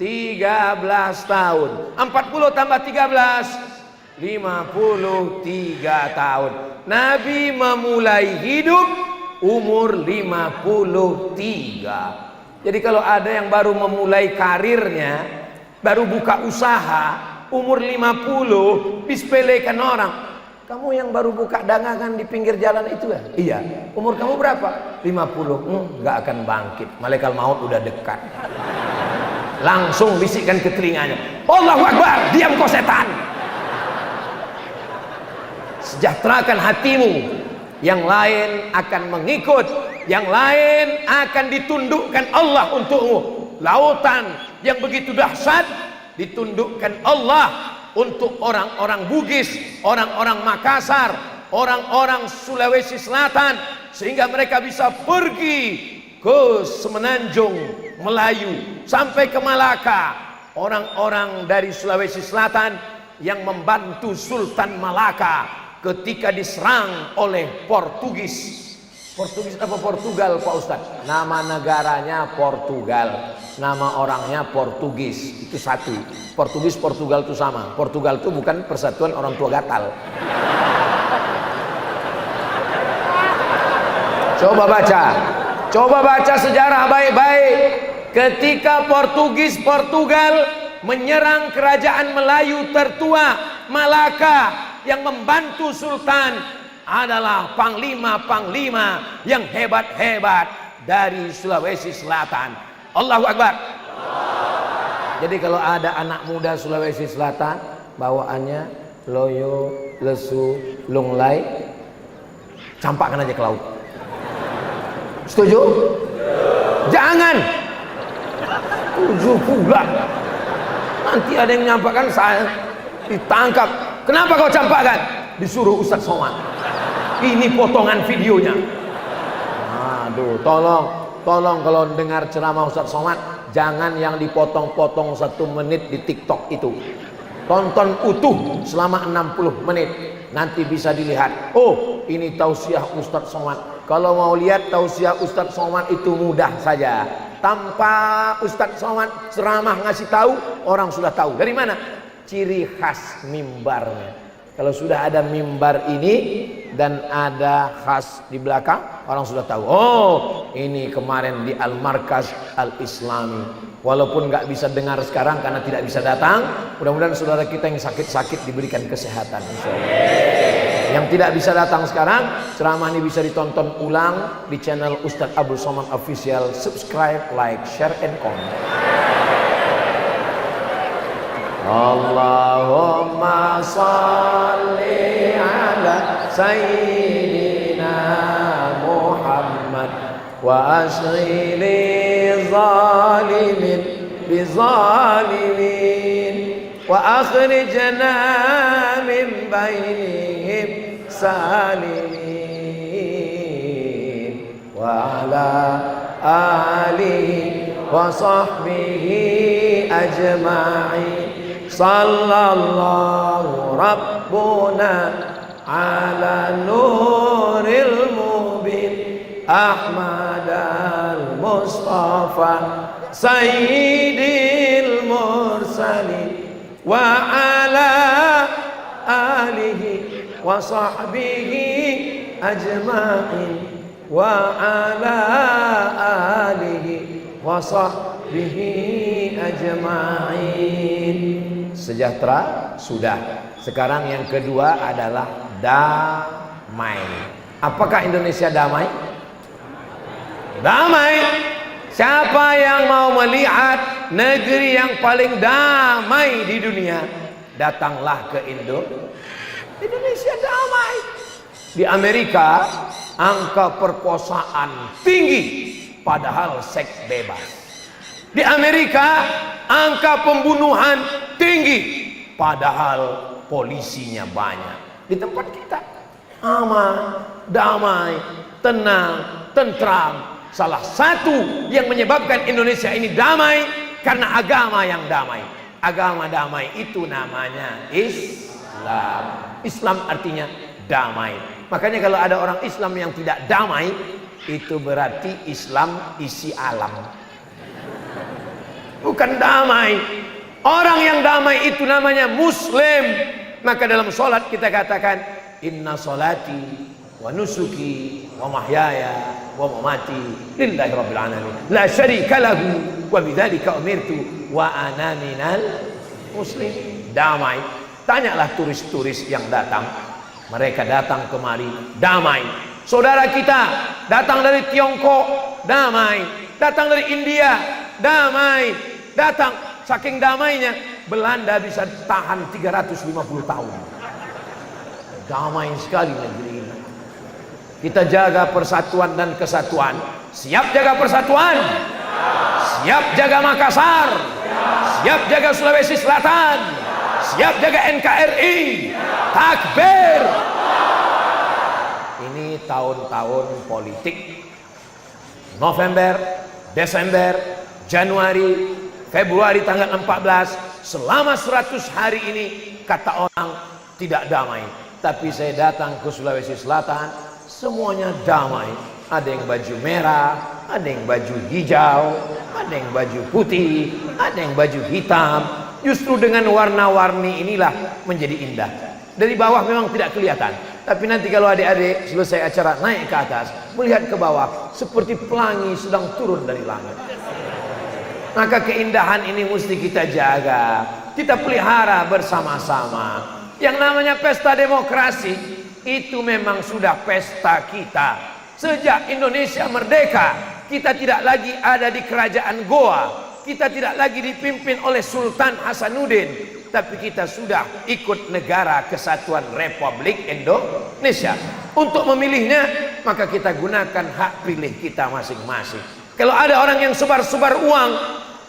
13 tahun. 40 tambah 13 53 tahun. Nabi memulai hidup umur 53. Jadi kalau ada yang baru memulai karirnya, baru buka usaha, umur 50, disepelekan orang. Kamu yang baru buka dagangan di pinggir jalan itu ya? Iya. Umur kamu berapa? 50. Nggak akan bangkit. Malaikat maut udah dekat. Langsung bisikkan ke telinganya. Allahu Akbar, diam kau setan. Sejahterakan hatimu. yang lain akan mengikut, yang lain akan ditundukkan Allah untukmu. Lautan yang begitu dahsyat ditundukkan Allah untuk orang-orang Bugis, orang-orang Makassar, orang-orang Sulawesi Selatan, sehingga mereka bisa pergi ke Semenanjung Melayu sampai ke Malaka. Orang-orang dari Sulawesi Selatan yang membantu Sultan Malaka ketika diserang oleh Portugis. Portugis apa Portugal Pak Ustadz? Nama negaranya Portugal, nama orangnya Portugis. Itu satu. Portugis Portugal itu sama. Portugal itu bukan persatuan orang tua gatal. Coba baca sejarah baik-baik. Ketika Portugal menyerang kerajaan Melayu tertua Malaka, yang membantu Sultan adalah panglima-panglima yang hebat-hebat dari Sulawesi Selatan. Allahu Akbar. Jadi kalau ada anak muda Sulawesi Selatan, bawaannya loyo, lesu, lunglai, campakkan aja ke laut. Setuju? Jangan. Setuju pula. Nanti ada yang menyampaikan, saya ditangkap. Kenapa kau campakkan? Disuruh Ustadz Somad. Ini potongan videonya. Aduh, tolong kalau dengar ceramah Ustadz Somad, jangan yang dipotong-potong 1 menit di TikTok itu. Tonton utuh selama 60 menit. Nanti bisa dilihat. Oh, ini tausiah Ustadz Somad. Kalau mau lihat tausiah Ustadz Somad itu mudah saja. Tanpa Ustadz Somad ceramah ngasih tahu, orang sudah tahu. Dari mana? Ciri khas mimbarnya. Kalau sudah ada mimbar ini dan ada khas di belakang, orang sudah tahu. Oh, ini kemarin di Al-Markaz Al-Islami. Walaupun nggak bisa dengar sekarang karena tidak bisa datang, mudah-mudahan saudara kita yang sakit-sakit diberikan kesehatan. Yang tidak bisa datang sekarang, ceramah ini bisa ditonton ulang di channel Ustadz Abdul Somad Official. Subscribe, like, share, and comment. Allahumma salli ala Sayyidina Muhammad wa ashghili zalimin bizalimin wa akhrijna min bainihim salimin wa ala alihi wa sahbihi ajma'in. Sallallahu Rabbuna ala nuril mubin Ahmad al-Mustafa Sayyidil mursalin wa ala alihi wa sahbihi ajma'in wa ala alihi wa sahbihi ajma'in. Sejahtera sudah. Sekarang yang kedua adalah damai. Apakah Indonesia damai? Damai. Siapa yang mau melihat negeri yang paling damai di dunia, datanglah ke Indonesia damai. Di Amerika angka perkosaan tinggi padahal seks bebas. Di Amerika angka pembunuhan tinggi padahal polisinya banyak. Di tempat kita aman, damai, tenang, tentram. Salah satu yang menyebabkan Indonesia ini damai karena agama yang damai. Agama damai itu namanya Islam. Islam artinya damai. Makanya kalau ada orang Islam yang tidak damai, itu berarti Islam isi alam. Bukan damai. Orang yang damai itu namanya Muslim. Maka dalam sholat kita katakan, inna sholati wa nusuki wa mahyaya wa mamati lillahi rabbil alamin la syarika lahu wa bidzalika umirtu wa ana minal muslim. Damai. Tanyalah turis-turis yang datang. Mereka datang kemari damai. Saudara kita datang dari Tiongkok damai, datang dari India damai. Datang, saking damainya Belanda bisa tahan 350 tahun. Damai sekali negeri ini. Kita jaga persatuan dan kesatuan. Siap jaga persatuan? Siap jaga Makassar? Siap jaga Sulawesi Selatan? Siap jaga NKRI? Takbir! Ini tahun-tahun politik. November, Desember, Januari, Februari tanggal 14, selama 100 hari ini kata orang tidak damai. Tapi saya datang ke Sulawesi Selatan, semuanya damai. Ada yang baju merah, ada yang baju hijau, ada yang baju putih, ada yang baju hitam. Justru dengan warna-warni inilah menjadi indah. Dari bawah memang tidak kelihatan, tapi nanti kalau adik-adik selesai acara naik ke atas, melihat ke bawah seperti pelangi sedang turun dari langit. Maka keindahan ini mesti kita jaga, kita pelihara bersama-sama. Yang namanya pesta demokrasi itu memang sudah pesta kita. Sejak Indonesia merdeka, kita tidak lagi ada di kerajaan Goa, kita tidak lagi dipimpin oleh Sultan Hasanuddin, tapi kita sudah ikut Negara Kesatuan Republik Indonesia. Untuk memilihnya, maka kita gunakan hak pilih kita masing-masing. Kalau ada orang yang sebar-sebar uang,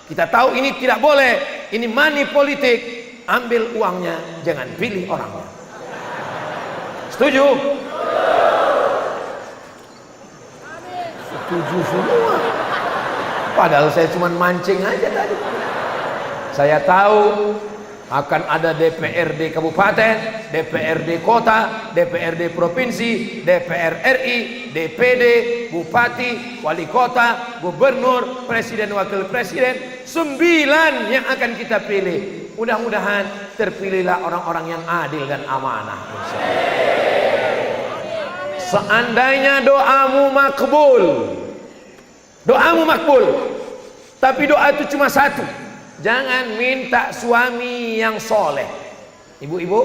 kita tahu ini tidak boleh, ini money politik, ambil uangnya, jangan pilih orangnya. Setuju? Setuju semua. Padahal saya cuma mancing aja tadi. Saya tahu akan ada DPRD kabupaten, DPRD kota, DPRD provinsi, DPR RI, DPD, bupati, wali kota, gubernur, presiden, wakil presiden. 9 yang akan kita pilih. Mudah-mudahan terpilihlah orang-orang yang adil dan amanah. Seandainya doamu makbul, tapi doa itu cuma satu. Jangan minta suami yang soleh. Ibu-ibu,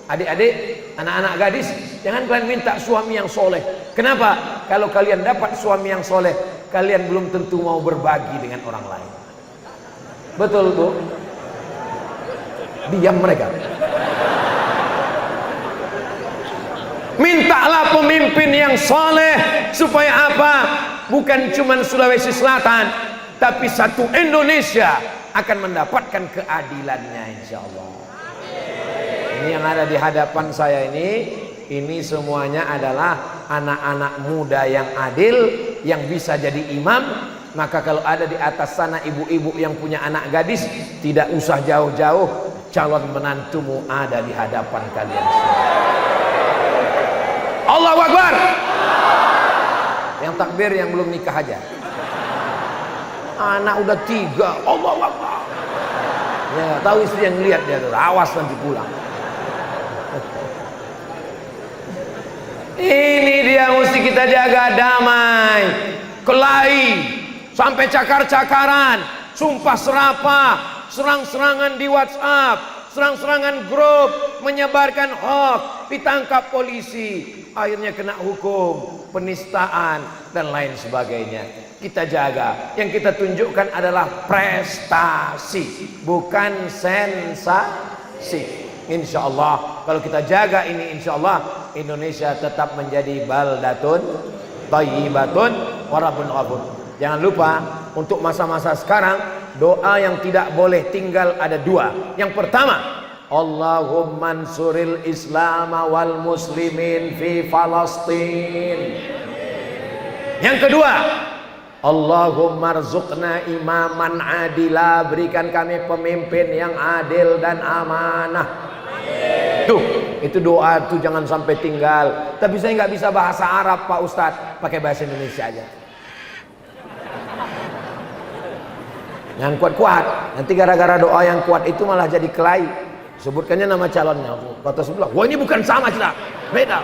adik-adik, anak-anak gadis, jangan kalian minta suami yang soleh. Kenapa? Kalau kalian dapat suami yang soleh, kalian belum tentu mau berbagi dengan orang lain. Betul, Bu? Diam mereka. Mintalah pemimpin yang soleh. Supaya apa? Bukan cuma Sulawesi Selatan, tapi satu Indonesia akan mendapatkan keadilannya, insya Allah. Ini yang ada di hadapan saya ini semuanya adalah anak-anak muda yang adil, yang bisa jadi imam. Maka kalau ada di atas sana ibu-ibu yang punya anak gadis, tidak usah jauh-jauh, calon menantumu ada di hadapan kalian semua. Allahu Akbar. Yang takbir yang belum nikah aja. Anak udah 3, Allahu Akbar. Ya, tahu istri yang lihat dia tuh, awas nanti pulang. Ini dia mesti kita jaga, damai, kelahi, sampai cakar-cakaran, sumpah serapah, serang-serangan di WhatsApp, serang-serangan grup, menyebarkan hoax, ditangkap polisi, akhirnya kena hukum, penistaan dan lain sebagainya. Kita jaga. Yang kita tunjukkan adalah prestasi, bukan sensasi. Insya Allah kalau kita jaga ini, insya Allah Indonesia tetap menjadi baldatun thayyibatun wa rabbun ghafur. Jangan lupa untuk masa-masa sekarang, doa yang tidak boleh tinggal ada 2. Yang pertama, Allahumma ansuril Islam wal muslimin fi Falastin. Yang kedua, Allahumma rzuqna imaman adila, berikan kami pemimpin yang adil dan amanah. Tuh, itu doa tuh jangan sampai tinggal. Tapi saya nggak bisa bahasa Arab, Pak Ustadz, pakai bahasa Indonesia aja. Yang kuat-kuat, nanti gara-gara doa yang kuat itu malah jadi kelahi. Sebutkannya nama calonnya, kata sebelah, wah ini bukan sama kita, beda.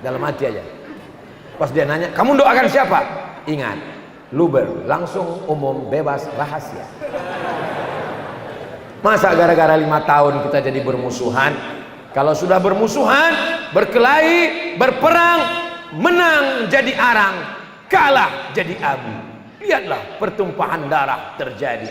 Dalam hati aja. Pas dia nanya, kamu doakan siapa? Ingat, luber, langsung, umum, bebas, rahasia. Masa gara-gara 5 tahun kita jadi bermusuhan? Kalau sudah bermusuhan, berkelahi, berperang, menang jadi arang, kalah jadi abu. Lihatlah pertumpahan darah terjadi.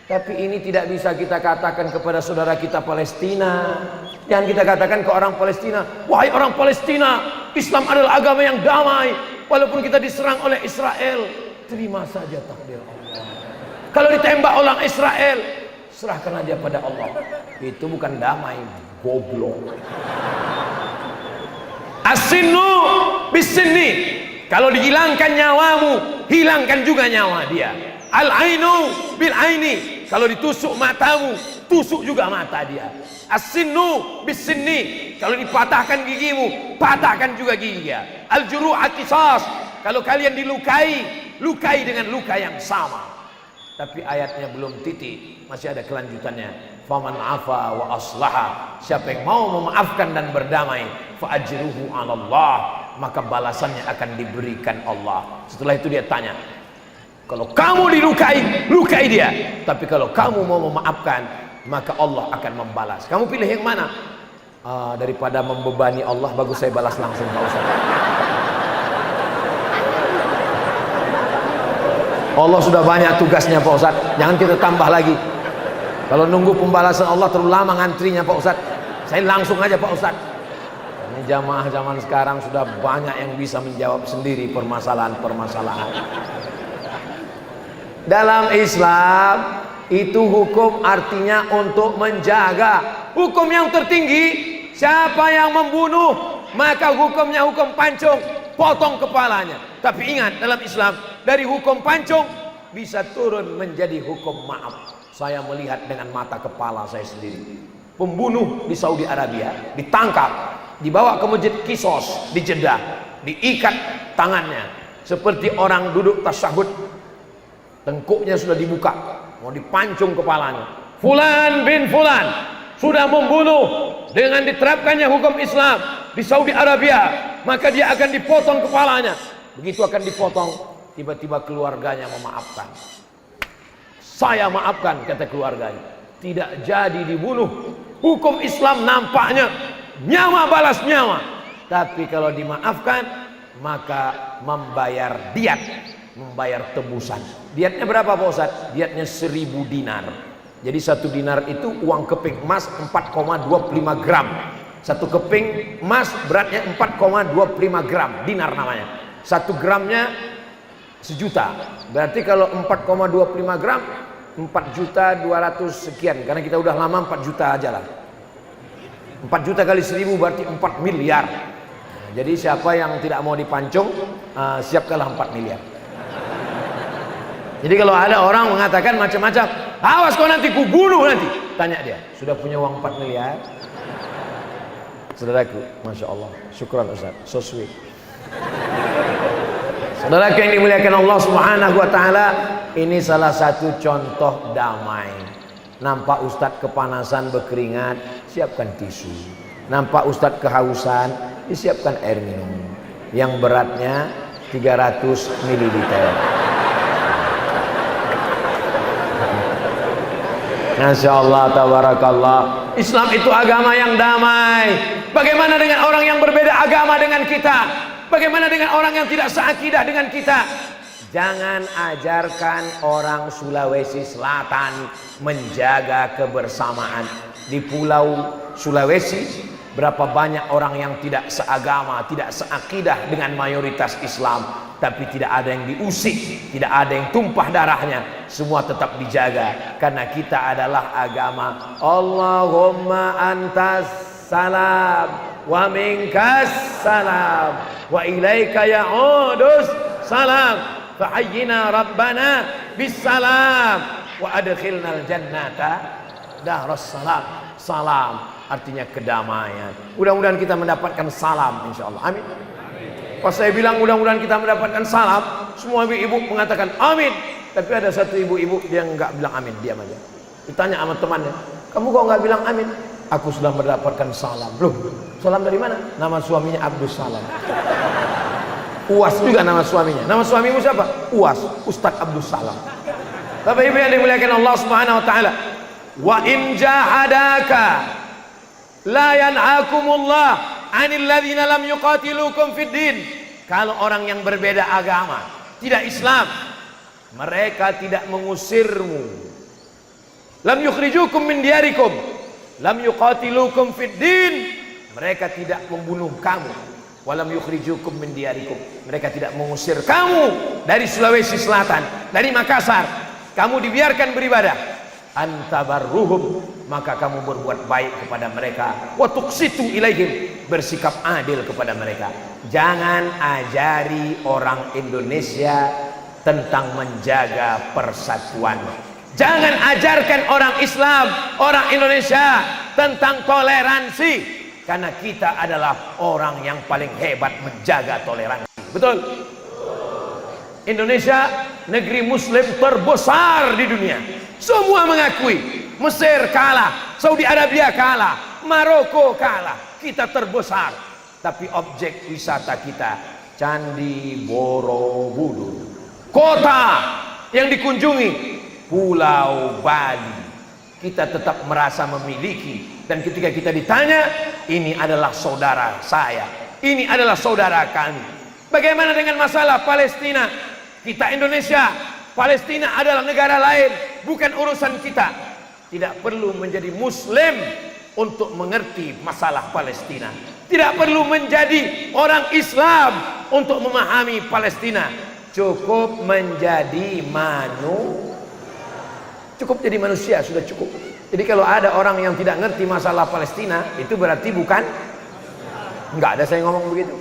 Tapi ini tidak bisa kita katakan kepada saudara kita Palestina. Jangan kita katakan ke orang Palestina, wahai orang Palestina, Islam adalah agama yang damai. Walaupun kita diserang oleh Israel, terima saja takdir Allah. Kalau ditembak orang Israel, serahkan aja pada Allah. Itu bukan damai, goblok. As-sinnu bis-sinni. Kalau dihilangkan nyawamu, hilangkan juga nyawa dia. Al-ainu bil-aini. Kalau ditusuk matamu, tusuk juga mata dia. As-sinnu bis-sinni. Kalau dipatahkan gigimu, patahkan juga gigi dia. Al-juru'at qisas. Kalau kalian dilukai, lukai dengan luka yang sama. Tapi ayatnya belum titik, masih ada kelanjutannya. Faman afa wa aslaha. Siapa yang mau memaafkan dan berdamai, fa ajruhu 'ala Allah, maka balasannya akan diberikan Allah. Setelah itu dia tanya, kalau kamu dilukai, lukai dia. Tapi kalau kamu mau memaafkan, maka Allah akan membalas. Kamu pilih yang mana? Daripada membebani Allah, bagus saya balas langsung, Pak Ustaz. Allah sudah banyak tugasnya, Pak Ustaz. Jangan kita tambah lagi. Kalau nunggu pembalasan Allah terlalu lama ngantrinya, Pak Ustaz. Saya langsung aja, Pak Ustaz. Ini jamaah zaman sekarang sudah banyak yang bisa menjawab sendiri permasalahan-permasalahan. Dalam Islam itu hukum artinya untuk menjaga. Hukum yang tertinggi, siapa yang membunuh, maka hukumnya hukum pancung, potong kepalanya. Tapi ingat, dalam Islam dari hukum pancung bisa turun menjadi hukum maaf. Saya melihat dengan mata kepala saya sendiri. Pembunuh di Saudi Arabia ditangkap, dibawa ke masjid Qisos di Jeddah, diikat tangannya seperti orang duduk tasyahud. Tengkuknya sudah dibuka, mau dipancung kepalanya. Fulan bin Fulan sudah membunuh dengan diterapkannya hukum Islam di Saudi Arabia, maka dia akan dipotong kepalanya. Begitu akan dipotong, tiba-tiba keluarganya memaafkan. Saya maafkan, kata keluarganya. Tidak jadi dibunuh. Hukum Islam nampaknya nyawa balas nyawa. Tapi kalau dimaafkan, maka membayar diat, membayar tebusan. Diatnya berapa, Pak Ustaz? Diatnya 1000 dinar. Jadi 1 dinar itu uang keping emas 4,25 gram. 1 keping emas beratnya 4,25 gram, dinar namanya. 1 gramnya 1 juta. Berarti kalau 4,25 gram 4.200.000 sekian. Karena kita udah lama 4 juta aja lah. 4 juta kali 1000 berarti 4 miliar. Jadi siapa yang tidak mau dipancung, siapkanlah 4 miliar. Jadi kalau ada orang mengatakan macam-macam, awas kau nanti ku bunuh nanti. Tanya dia, sudah punya uang 4 miliar? Saudaraku, Masya Allah, syukran Ustaz, so sweet. Saudaraku yang dimuliakan Allah Subhanahu wa ta'ala, ini salah satu contoh damai. Nampak Ustadz kepanasan berkeringat, siapkan tisu. Nampak Ustadz kehausan, disiapkan air minum. Yang beratnya 300 ml. Masya Allah, tabarakallah. Islam itu agama yang damai. Bagaimana dengan orang yang berbeda agama dengan kita? Bagaimana dengan orang yang tidak seakidah dengan kita? Jangan ajarkan orang Sulawesi Selatan menjaga kebersamaan. Di Pulau Sulawesi, berapa banyak orang yang tidak seagama, tidak seakidah dengan mayoritas Islam, tapi tidak ada yang diusik, tidak ada yang tumpah darahnya, semua tetap dijaga karena kita adalah agama. Allahumma antas salam wa minkas salam wa ilaika ya'udus salam fahayyina rabbana bisalam wa adkhilnal jannata dahrus salam. Salam artinya kedamaian. Mudah-mudahan kita mendapatkan salam insyaallah. Amin. Pas saya bilang mudah-mudahan kita mendapatkan salam, semua ibu-ibu mengatakan amin. Tapi ada satu ibu-ibu dia nggak bilang amin, diam aja. Ditanya sama temannya, kamu kok nggak bilang amin? Aku sudah mendapatkan salam. Loh, salam dari mana? Nama suaminya Abdus Salam. Uas juga nama suaminya. Nama suamimu siapa? Uas, Ustadz Abdus Salam. Bapak Ibu yang dimuliakan Allah Subhanahu wa taala. Wa in jahadaka la yan'akumullah 'anil ladzina lam yuqatilukum fid din. Kalau orang yang berbeda agama, tidak Islam, mereka tidak mengusirmu. Lam yukhrijukum min diyarikum, lam yuqatilukum fid din. Mereka tidak membunuh kamu, walam yukhrijukum min diyarikum. Mereka tidak mengusir kamu dari Sulawesi Selatan, dari Makassar. Kamu dibiarkan beribadah. Antabarruhum, maka kamu berbuat baik kepada mereka. Wa tuqsitu ilaihim, bersikap adil kepada mereka. Jangan ajari orang Indonesia tentang menjaga persatuan. Jangan ajarkan orang Islam, orang Indonesia tentang toleransi. Karena kita adalah orang yang paling hebat menjaga toleransi. Betul? Indonesia negeri muslim terbesar di dunia. Semua mengakui. Mesir kalah, Saudi Arabia kalah, Maroko kalah. Kita terbesar. Tapi objek wisata kita Candi Borobudur. Kota yang dikunjungi Pulau Bali. Kita tetap merasa memiliki. Dan ketika kita ditanya, ini adalah saudara saya, ini adalah saudara kami. Bagaimana dengan masalah Palestina? Kita Indonesia, Palestina adalah negara lain, bukan urusan kita. Tidak perlu menjadi muslim untuk mengerti masalah Palestina. Tidak perlu menjadi orang Islam untuk memahami Palestina. Cukup menjadi cukup jadi manusia, sudah cukup. Jadi kalau ada orang yang tidak ngerti masalah Palestina, itu berarti bukan, enggak ada saya ngomong begitu.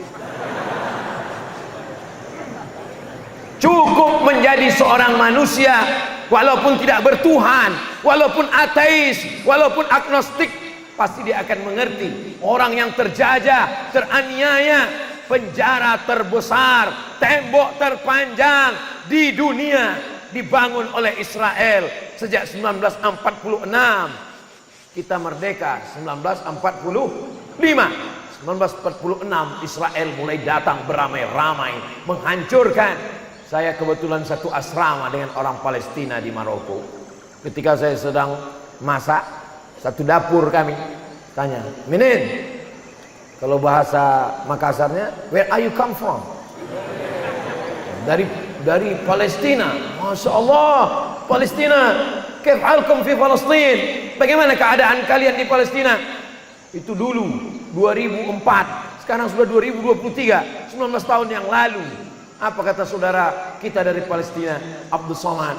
Cukup menjadi seorang manusia, walaupun tidak bertuhan, walaupun ateis, walaupun agnostik, pasti dia akan mengerti. Orang yang terjajah, teraniaya, penjara terbesar, tembok terpanjang di dunia dibangun oleh Israel sejak 1946. Kita merdeka 1945. 1946 Israel mulai datang beramai-ramai menghancurkan. Saya kebetulan satu asrama dengan orang Palestina di Maroko. Ketika saya sedang masak, satu dapur kami tanya, "Minin, kalau bahasa Makassarnya, where are you come from?" Dari Palestina. Masya Allah, Palestina. Kaif halkum fi Palestin? Bagaimana keadaan kalian di Palestina? Itu dulu 2004. Sekarang sudah 2023, 19 tahun yang lalu. Apa kata saudara kita dari Palestina, Abdul Somad?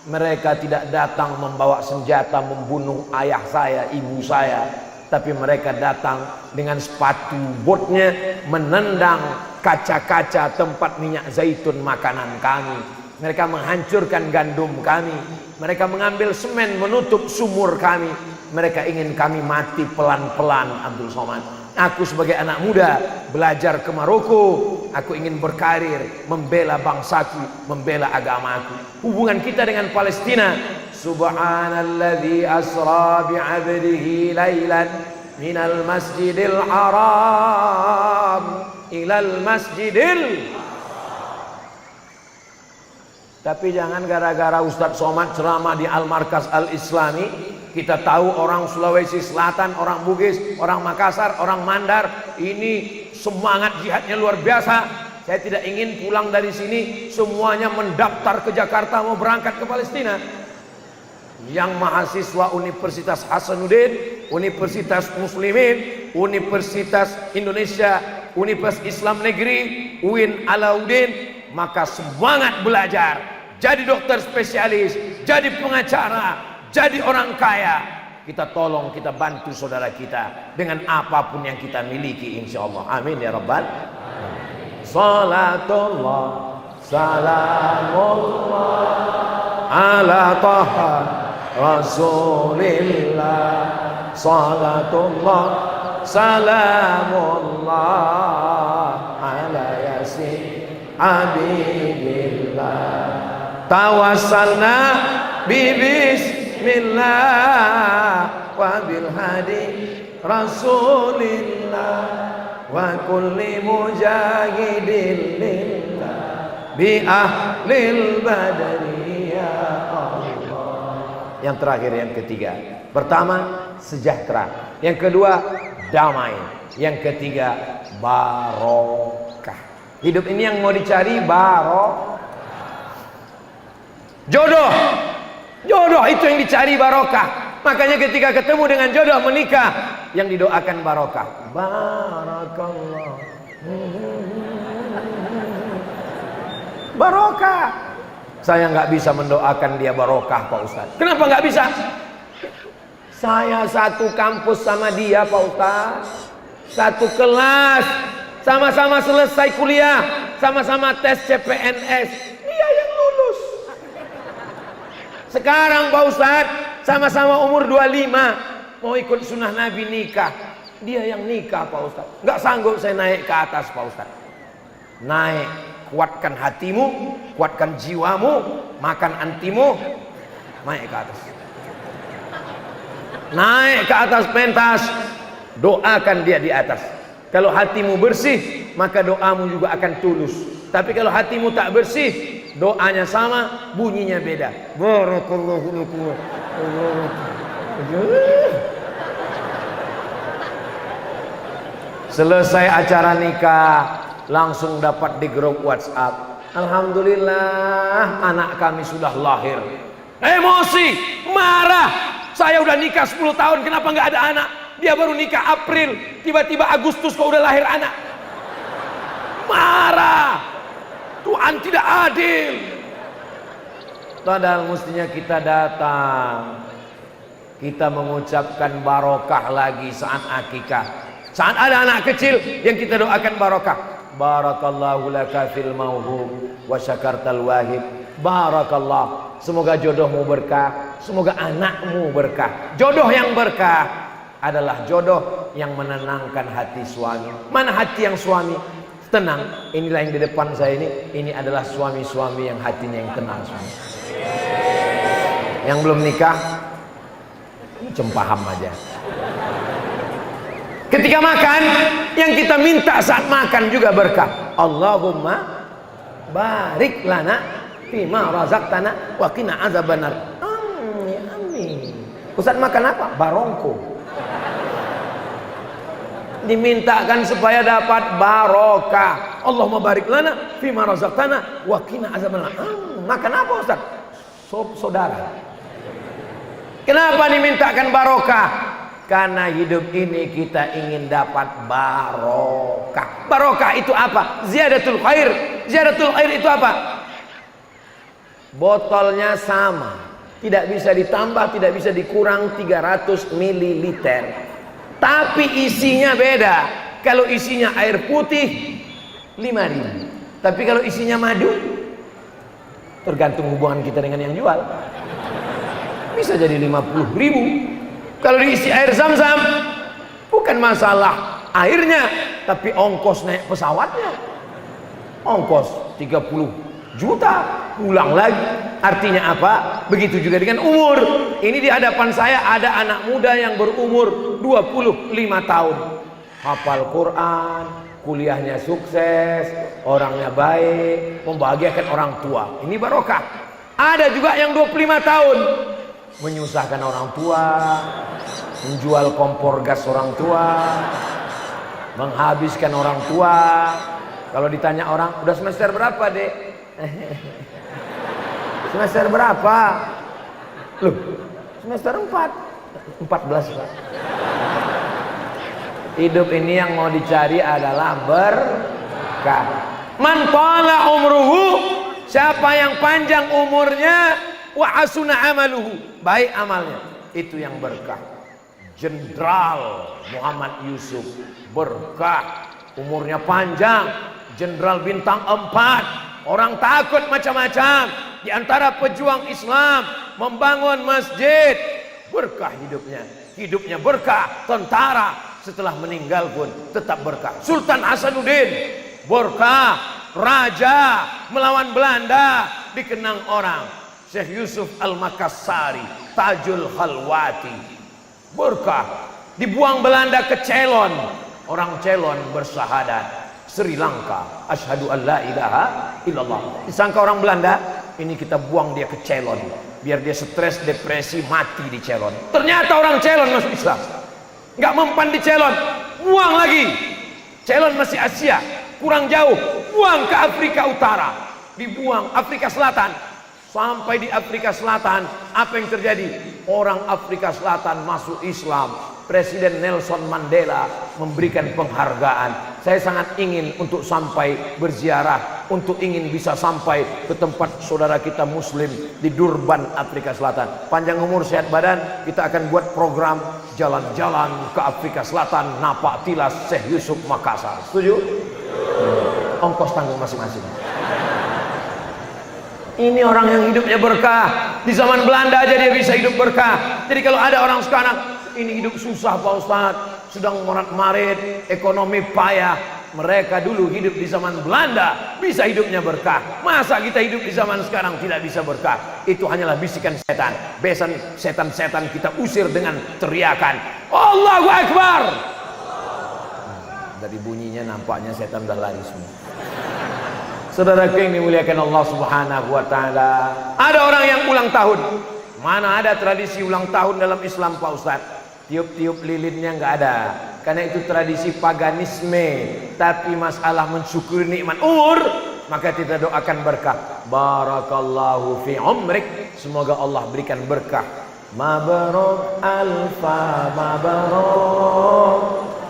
Mereka tidak datang membawa senjata membunuh ayah saya, ibu saya, tapi mereka datang dengan sepatu botnya menendang kaca-kaca tempat minyak zaitun makanan kami. Mereka menghancurkan gandum kami. Mereka mengambil semen menutup sumur kami. Mereka ingin kami mati pelan-pelan. Abdul Somad, aku sebagai anak muda belajar ke Maroko. Aku ingin berkarir, membela bangsaku, membela agamaku. Hubungan kita dengan Palestina, Subhanalladzi asra bi'abdihi lailan minal masjidil haram ilal masjidil. Tapi jangan gara-gara Ustadz Somad ceramah di Al-Markas Al-Islami, kita tahu orang Sulawesi Selatan, orang Bugis, orang Makassar, orang Mandar ini semangat jihadnya luar biasa. Saya tidak ingin pulang dari sini semuanya mendaftar ke Jakarta mau berangkat ke Palestina. Yang mahasiswa Universitas Hasanuddin, Universitas Muslimin, Universitas Indonesia, Universitas Islam Negeri, UIN Alauddin, maka semangat belajar, jadi dokter spesialis, jadi pengacara, jadi orang kaya. Kita tolong, kita bantu saudara kita dengan apapun yang kita miliki, insyaallah. Amin ya rabbal alamin. Salatullah, salamullah ala taha Rasulillah. Salatullah, salamullah ala yasin habibillah. Tawassalna bi bismillah wa bil hadi Rasulillah wa kulli mujahidin lillah bi ahlil badri ya Allah. Yang terakhir, yang ketiga. Pertama, sejahtera. Yang kedua, damai. Yang ketiga, barokah. Hidup ini yang mau dicari barokah. Jodoh. Jodoh itu yang dicari barokah. Makanya ketika ketemu dengan jodoh menikah, yang didoakan barokah. Barakallah Barokah. Saya nggak bisa mendoakan dia barokah Pak Ustadz. Kenapa nggak bisa? Saya satu kampus sama dia Pak Ustadz, satu kelas, sama-sama selesai kuliah, sama-sama tes CPNS, dia yang lulus. Sekarang Pak Ustadz sama-sama umur 25, mau ikut sunnah Nabi nikah, dia yang nikah Pak Ustadz. Nggak sanggup saya naik ke atas Pak Ustadz. Naik, kuatkan hatimu, kuatkan jiwamu, makan antimu, naik ke atas. Naik ke atas pentas, doakan dia di atas. Kalau hatimu bersih, maka doamu juga akan tulus. Tapi kalau hatimu tak bersih, doanya sama, bunyinya beda. Barakallahu lakum. Selesai acara nikah, langsung dapat di grup WhatsApp. Alhamdulillah, anak kami sudah lahir. Emosi, marah. Saya udah nikah 10 tahun, kenapa nggak ada anak? Dia baru nikah April, tiba-tiba Agustus kok udah lahir anak. Marah. Tuhan tidak adil. Padahal mestinya kita datang, kita mengucapkan barokah lagi saat akikah. Saat ada anak kecil yang kita doakan barokah. Barakallahu laka fil mauhub wa syakartal wahib. Barakallah, semoga jodohmu berkah, semoga anakmu berkah. Jodoh yang berkah adalah jodoh yang menenangkan hati suami. Mana hati yang suami tenang? Inilah yang di depan saya ini adalah suami-suami yang hatinya yang tenang suami. Yang belum nikah cempaham aja. Ketika makan, yang kita minta saat makan juga berkah. Allahumma barik lana fima razaqtana wa qina azabannar. Amin, amin. Ustaz makan apa? Barongko. Dimintakan supaya dapat barokah. Allahumma barik lana fima razaqtana wa qina azabannar. Makan apa Ustaz? Sop saudara. Kenapa dimintakan barokah? Karena hidup ini kita ingin dapat barokah. Barokah itu apa? Ziyadatul khair. Ziyadatul khair itu apa? Botolnya sama, tidak bisa ditambah, tidak bisa dikurang 300 ml. Tapi isinya beda. Kalau isinya air putih 5.000. Tapi kalau isinya madu, tergantung hubungan kita dengan yang jual, bisa jadi 50.000. Kalau diisi air zam-zam, bukan masalah airnya, tapi ongkos naik pesawatnya. Ongkos 30 juta, pulang lagi. Artinya apa? Begitu juga dengan umur. Ini di hadapan saya ada anak muda yang berumur 25 tahun. Hafal Quran, kuliahnya sukses, orangnya baik, membahagiakan orang tua. Ini barokah. Ada juga yang 25 tahun, menyusahkan orang tua, menjual kompor gas orang tua, menghabiskan orang tua. Kalau ditanya orang, udah semester berapa dek? Semester berapa? Loh, semester 4. 14 Pak. Hidup ini yang mau dicari adalah berkah. Man tala umruhu, siapa yang panjang umurnya, wa hasuna amaluhu, baik amalnya, itu yang berkah. Jenderal Muhammad Yusuf berkah, umurnya panjang, jenderal bintang 4, orang takut macam-macam, di antara pejuang Islam, membangun masjid, berkah hidupnya. Hidupnya berkah, tentara setelah meninggal pun tetap berkah. Sultan Hasanuddin berkah, raja melawan Belanda, dikenang orang. Syekh Yusuf Al-Makassari, Tajul Khalwati, berkah. Dibuang Belanda ke Ceylon, orang Ceylon bersahadat. Sri Lanka, asyhadu an la ilaha illallah. Disangka orang Belanda, ini kita buang dia ke Ceylon, biar dia stres, depresi, mati di Ceylon. Ternyata orang Ceylon masuk Islam, nggak mempan di Ceylon, buang lagi. Ceylon masih Asia, kurang jauh, buang ke Afrika Utara, dibuang Afrika Selatan. Sampai di Afrika Selatan, apa yang terjadi? Orang Afrika Selatan masuk Islam. Presiden Nelson Mandela memberikan penghargaan. Saya sangat ingin untuk sampai berziarah, untuk ingin bisa sampai ke tempat saudara kita muslim di Durban, Afrika Selatan. Panjang umur sehat badan, kita akan buat program jalan-jalan ke Afrika Selatan, napak tilas Syekh Yusuf Makassar. Setuju? Ongkos tanggung masing-masing. Ini orang yang hidupnya berkah. Di zaman Belanda aja dia bisa hidup berkah. Jadi kalau ada orang sekarang, ini hidup susah Pak Ustadz, sedang morat-marit, ekonomi payah. Mereka dulu hidup di zaman Belanda, bisa hidupnya berkah. Masa kita hidup di zaman sekarang tidak bisa berkah? Itu hanyalah bisikan setan. Besan setan-setan kita usir dengan teriakan Allahu Akbar. Dari bunyinya nampaknya setan udah lari semua. Saudaraku yang dimuliakan Allah Subhanahu wa taala, ada orang yang ulang tahun. Mana ada tradisi ulang tahun dalam Islam Pak Ustadz? Tiup-tiup lilinnya nggak ada, karena itu tradisi paganisme. Tapi masalah mensyukuri nikmat umur, maka kita doakan berkah. Barakallahu fi umrik, semoga Allah berikan berkah. Mabruk alfa mabruk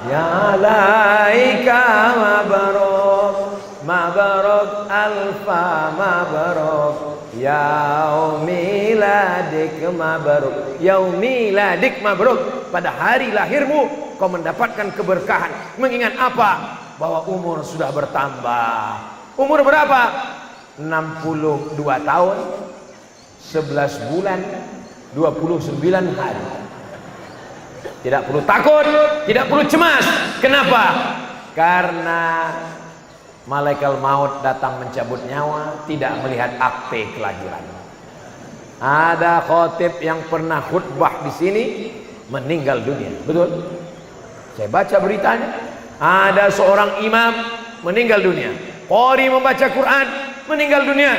ya laika mabruk, mabruk alfa mabruk yaumiladik mabruk, yaumiladik mabruk. Pada hari lahirmu kau mendapatkan keberkahan. Mengingat apa? Bahwa umur sudah bertambah. Umur berapa? 62 tahun 11 bulan 29 hari. Tidak perlu takut, tidak perlu cemas. Kenapa? Karena malaikat maut datang mencabut nyawa, tidak melihat akte kelahiran. Ada khotib yang pernah khutbah di sini meninggal dunia, betul? Saya baca beritanya, ada seorang imam meninggal dunia. Qori membaca Quran meninggal dunia.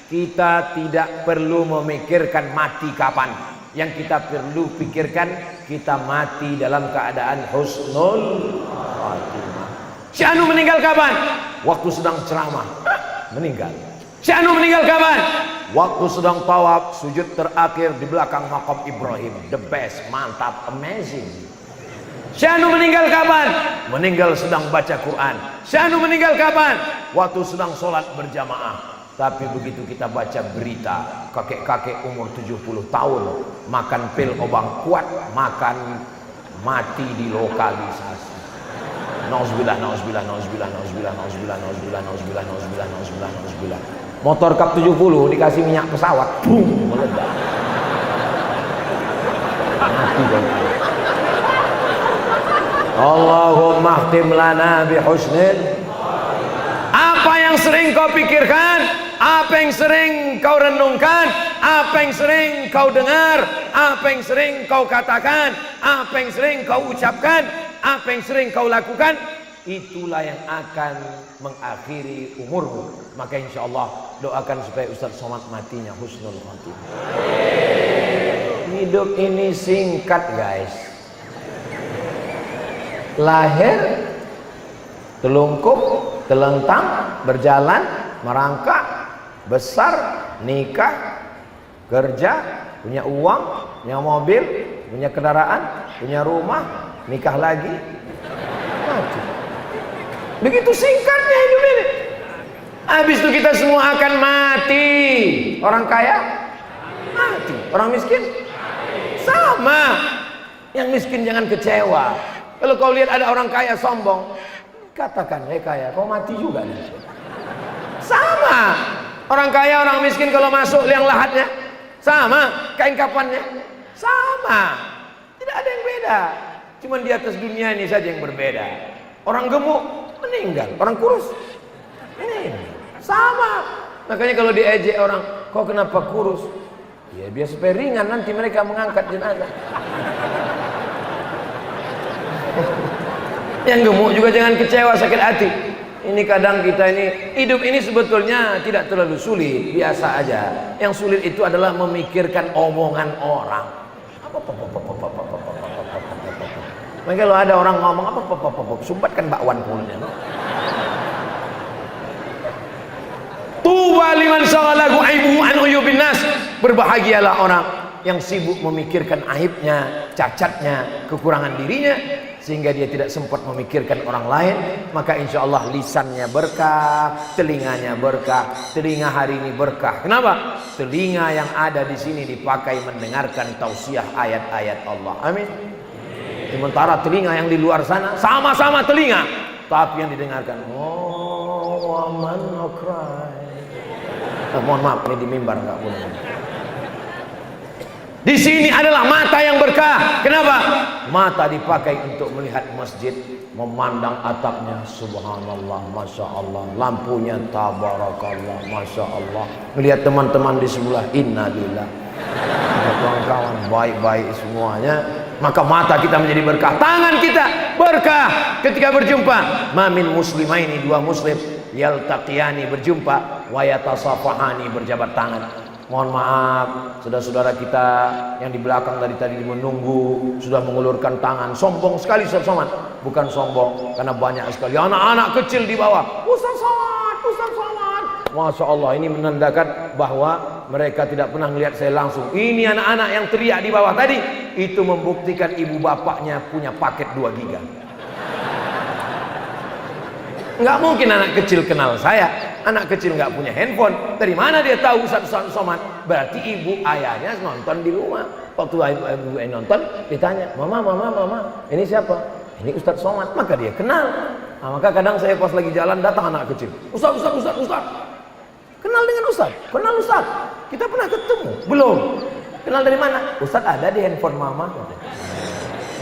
Kita tidak perlu memikirkan mati kapan. Yang kita perlu pikirkan, kita mati dalam keadaan husnul khatimah. Si Anu meninggal kapan? Waktu sedang ceramah, meninggal. Si Anu meninggal kapan? Waktu sedang tawaf, sujud terakhir di belakang makam Ibrahim. The best, mantap, amazing. Si Anu meninggal kapan? Meninggal sedang baca Quran. Si Anu meninggal kapan? Waktu sedang sholat berjamaah. Tapi begitu kita baca berita, kakek-kakek umur 70 tahun makan pil obat kuat, makan mati di lokalisasi. Nauzubillah, nauzubillah, nauzubillah, nauzubillah, nauzubillah, nauzubillah, nauzubillah, nauzubillah, nauzubillah, nauzubillah. Motor kap 70 dikasih minyak pesawat, boom, meledak. Mati dong. Allahumma khtim lana bihusnil. Apa yang sering kau pikirkan? Apa yang sering kau renungkan? Apa yang sering kau dengar? Apa yang sering kau katakan? Apa yang sering kau ucapkan? Apa yang sering kau lakukan? Itulah yang akan mengakhiri umurmu. Maka insya Allah doakan supaya Ustaz Somad matinya husnul khatimah. Hidup ini singkat guys. Lahir, telungkup, telentang, berjalan, merangkak, besar, nikah, kerja, punya uang, punya mobil, punya kendaraan, punya rumah, nikah lagi, mati. Begitu singkatnya hidup ini. Habis itu kita semua akan mati. Orang kaya mati, orang miskin sama. Yang miskin jangan kecewa. Kalau kau lihat ada orang kaya sombong, katakan, hei kaya, kau mati juga nih. Sama. Orang kaya, orang miskin kalau masuk liang lahatnya sama, kain kapannya sama. Tidak ada yang beda. Cuman di atas dunia ini saja yang berbeda. Orang gemuk meninggal, orang kurus meninggal. Sama. Makanya kalau diejek orang, kau kenapa kurus? Ya biar supaya ringan nanti mereka mengangkat jenazah. Yang gemuk juga jangan kecewa, sakit hati. Ini kadang kita ini hidup ini sebetulnya tidak terlalu sulit, biasa aja. Yang sulit itu adalah memikirkan omongan orang. Maka kalau ada orang ngomong sumbatkan bakwan kulitnya. Tuwa liman syaghalahu aibuhu an uyubin nas. Berbahagialah orang yang sibuk memikirkan aibnya, cacatnya, kekurangan dirinya, sehingga dia tidak sempat memikirkan orang lain, maka insya Allah lisannya berkah, telinganya berkah. Telinga hari ini berkah. Kenapa? Telinga yang ada di sini dipakai mendengarkan tausiah ayat-ayat Allah. Amin. Sementara telinga yang di luar sana sama-sama telinga, tapi yang didengarkan woman no cry. Mohon maaf, ini di mimbar nggak boleh. Di sini adalah mata yang berkah. Kenapa? Mata dipakai untuk melihat masjid, memandang atapnya, subhanallah, masya Allah, lampunya tabarakallah, masya Allah, melihat teman-teman di sebelah, innalillah, kawan-kawan baik-baik semuanya. Maka mata kita menjadi berkah, tangan kita berkah ketika berjumpa. Mamin muslimaini, dua muslim, yaltaqiyani, berjumpa, wa yatasafahani, berjabat tangan. Mohon maaf, saudara-saudara kita yang di belakang tadi menunggu, sudah mengulurkan tangan, sombong sekali Ustaz Somad. Bukan sombong, karena banyak sekali anak-anak kecil di bawah, Ustaz Somad, Ustaz Somad. Masya Allah, ini menandakan bahwa mereka tidak pernah melihat saya langsung. Ini anak-anak yang teriak di bawah tadi, itu membuktikan ibu bapaknya punya paket 2 giga. Nggak mungkin anak kecil kenal saya. Anak kecil nggak punya handphone, dari mana dia tahu Ustaz Somad? Berarti ibu ayahnya nonton di rumah. Waktu ibu nonton, ditanya, mama, ini siapa? Ini Ustaz Somad. Maka dia kenal. Nah, maka kadang saya pas lagi jalan datang anak kecil, Ustaz. Kenal dengan Ustaz? Kenal Ustaz? Kita pernah ketemu? Belum. Kenal dari mana? Ustaz ada di handphone mama.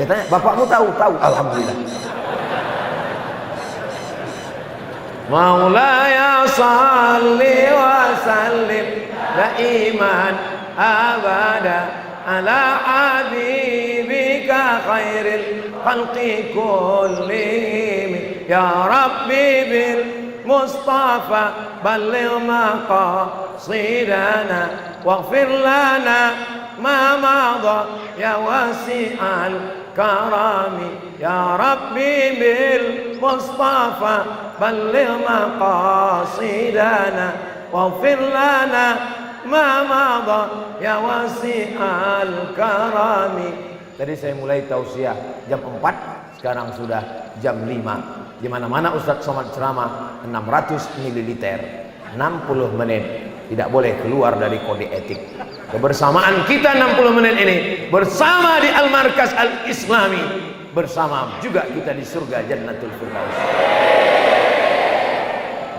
Saya tanya, bapakmu tahu? Tahu. Alhamdulillah. Maulaya salli wa sallim daiman abada ala habibika khairil khalqi kullihim ya rabbi bil mustafa balligh maqasidana waghfir lana ma madha ya wasi'al karami ya rabbi bil mustafa balligh maqasidana waghfir lana ma madha ya wasi'al karami. Tadi saya mulai tausiah jam 4, sekarang sudah jam 5. Di mana-mana Ustaz Somad ceramah 600 ml 60 menit, tidak boleh keluar dari kode etik. Kebersamaan kita 60 menit ini bersama di Al-Markas Al-Islami, bersama juga kita di surga Jannatul Firdaus.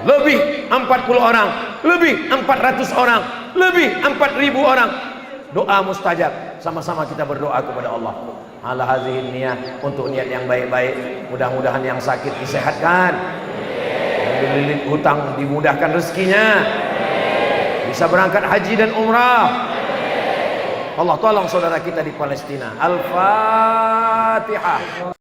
Lebih 40 orang, lebih 400 orang, lebih 4.000 orang. Doa mustajab, sama-sama kita berdoa kepada Allah. Ala hazihin niyah, untuk niat yang baik-baik. Mudah-mudahan yang sakit disehatkan, yang dililit hutang dimudahkan rezekinya, bisa berangkat haji dan umrah. Allah tolong saudara kita di Palestina. Al-Fatihah.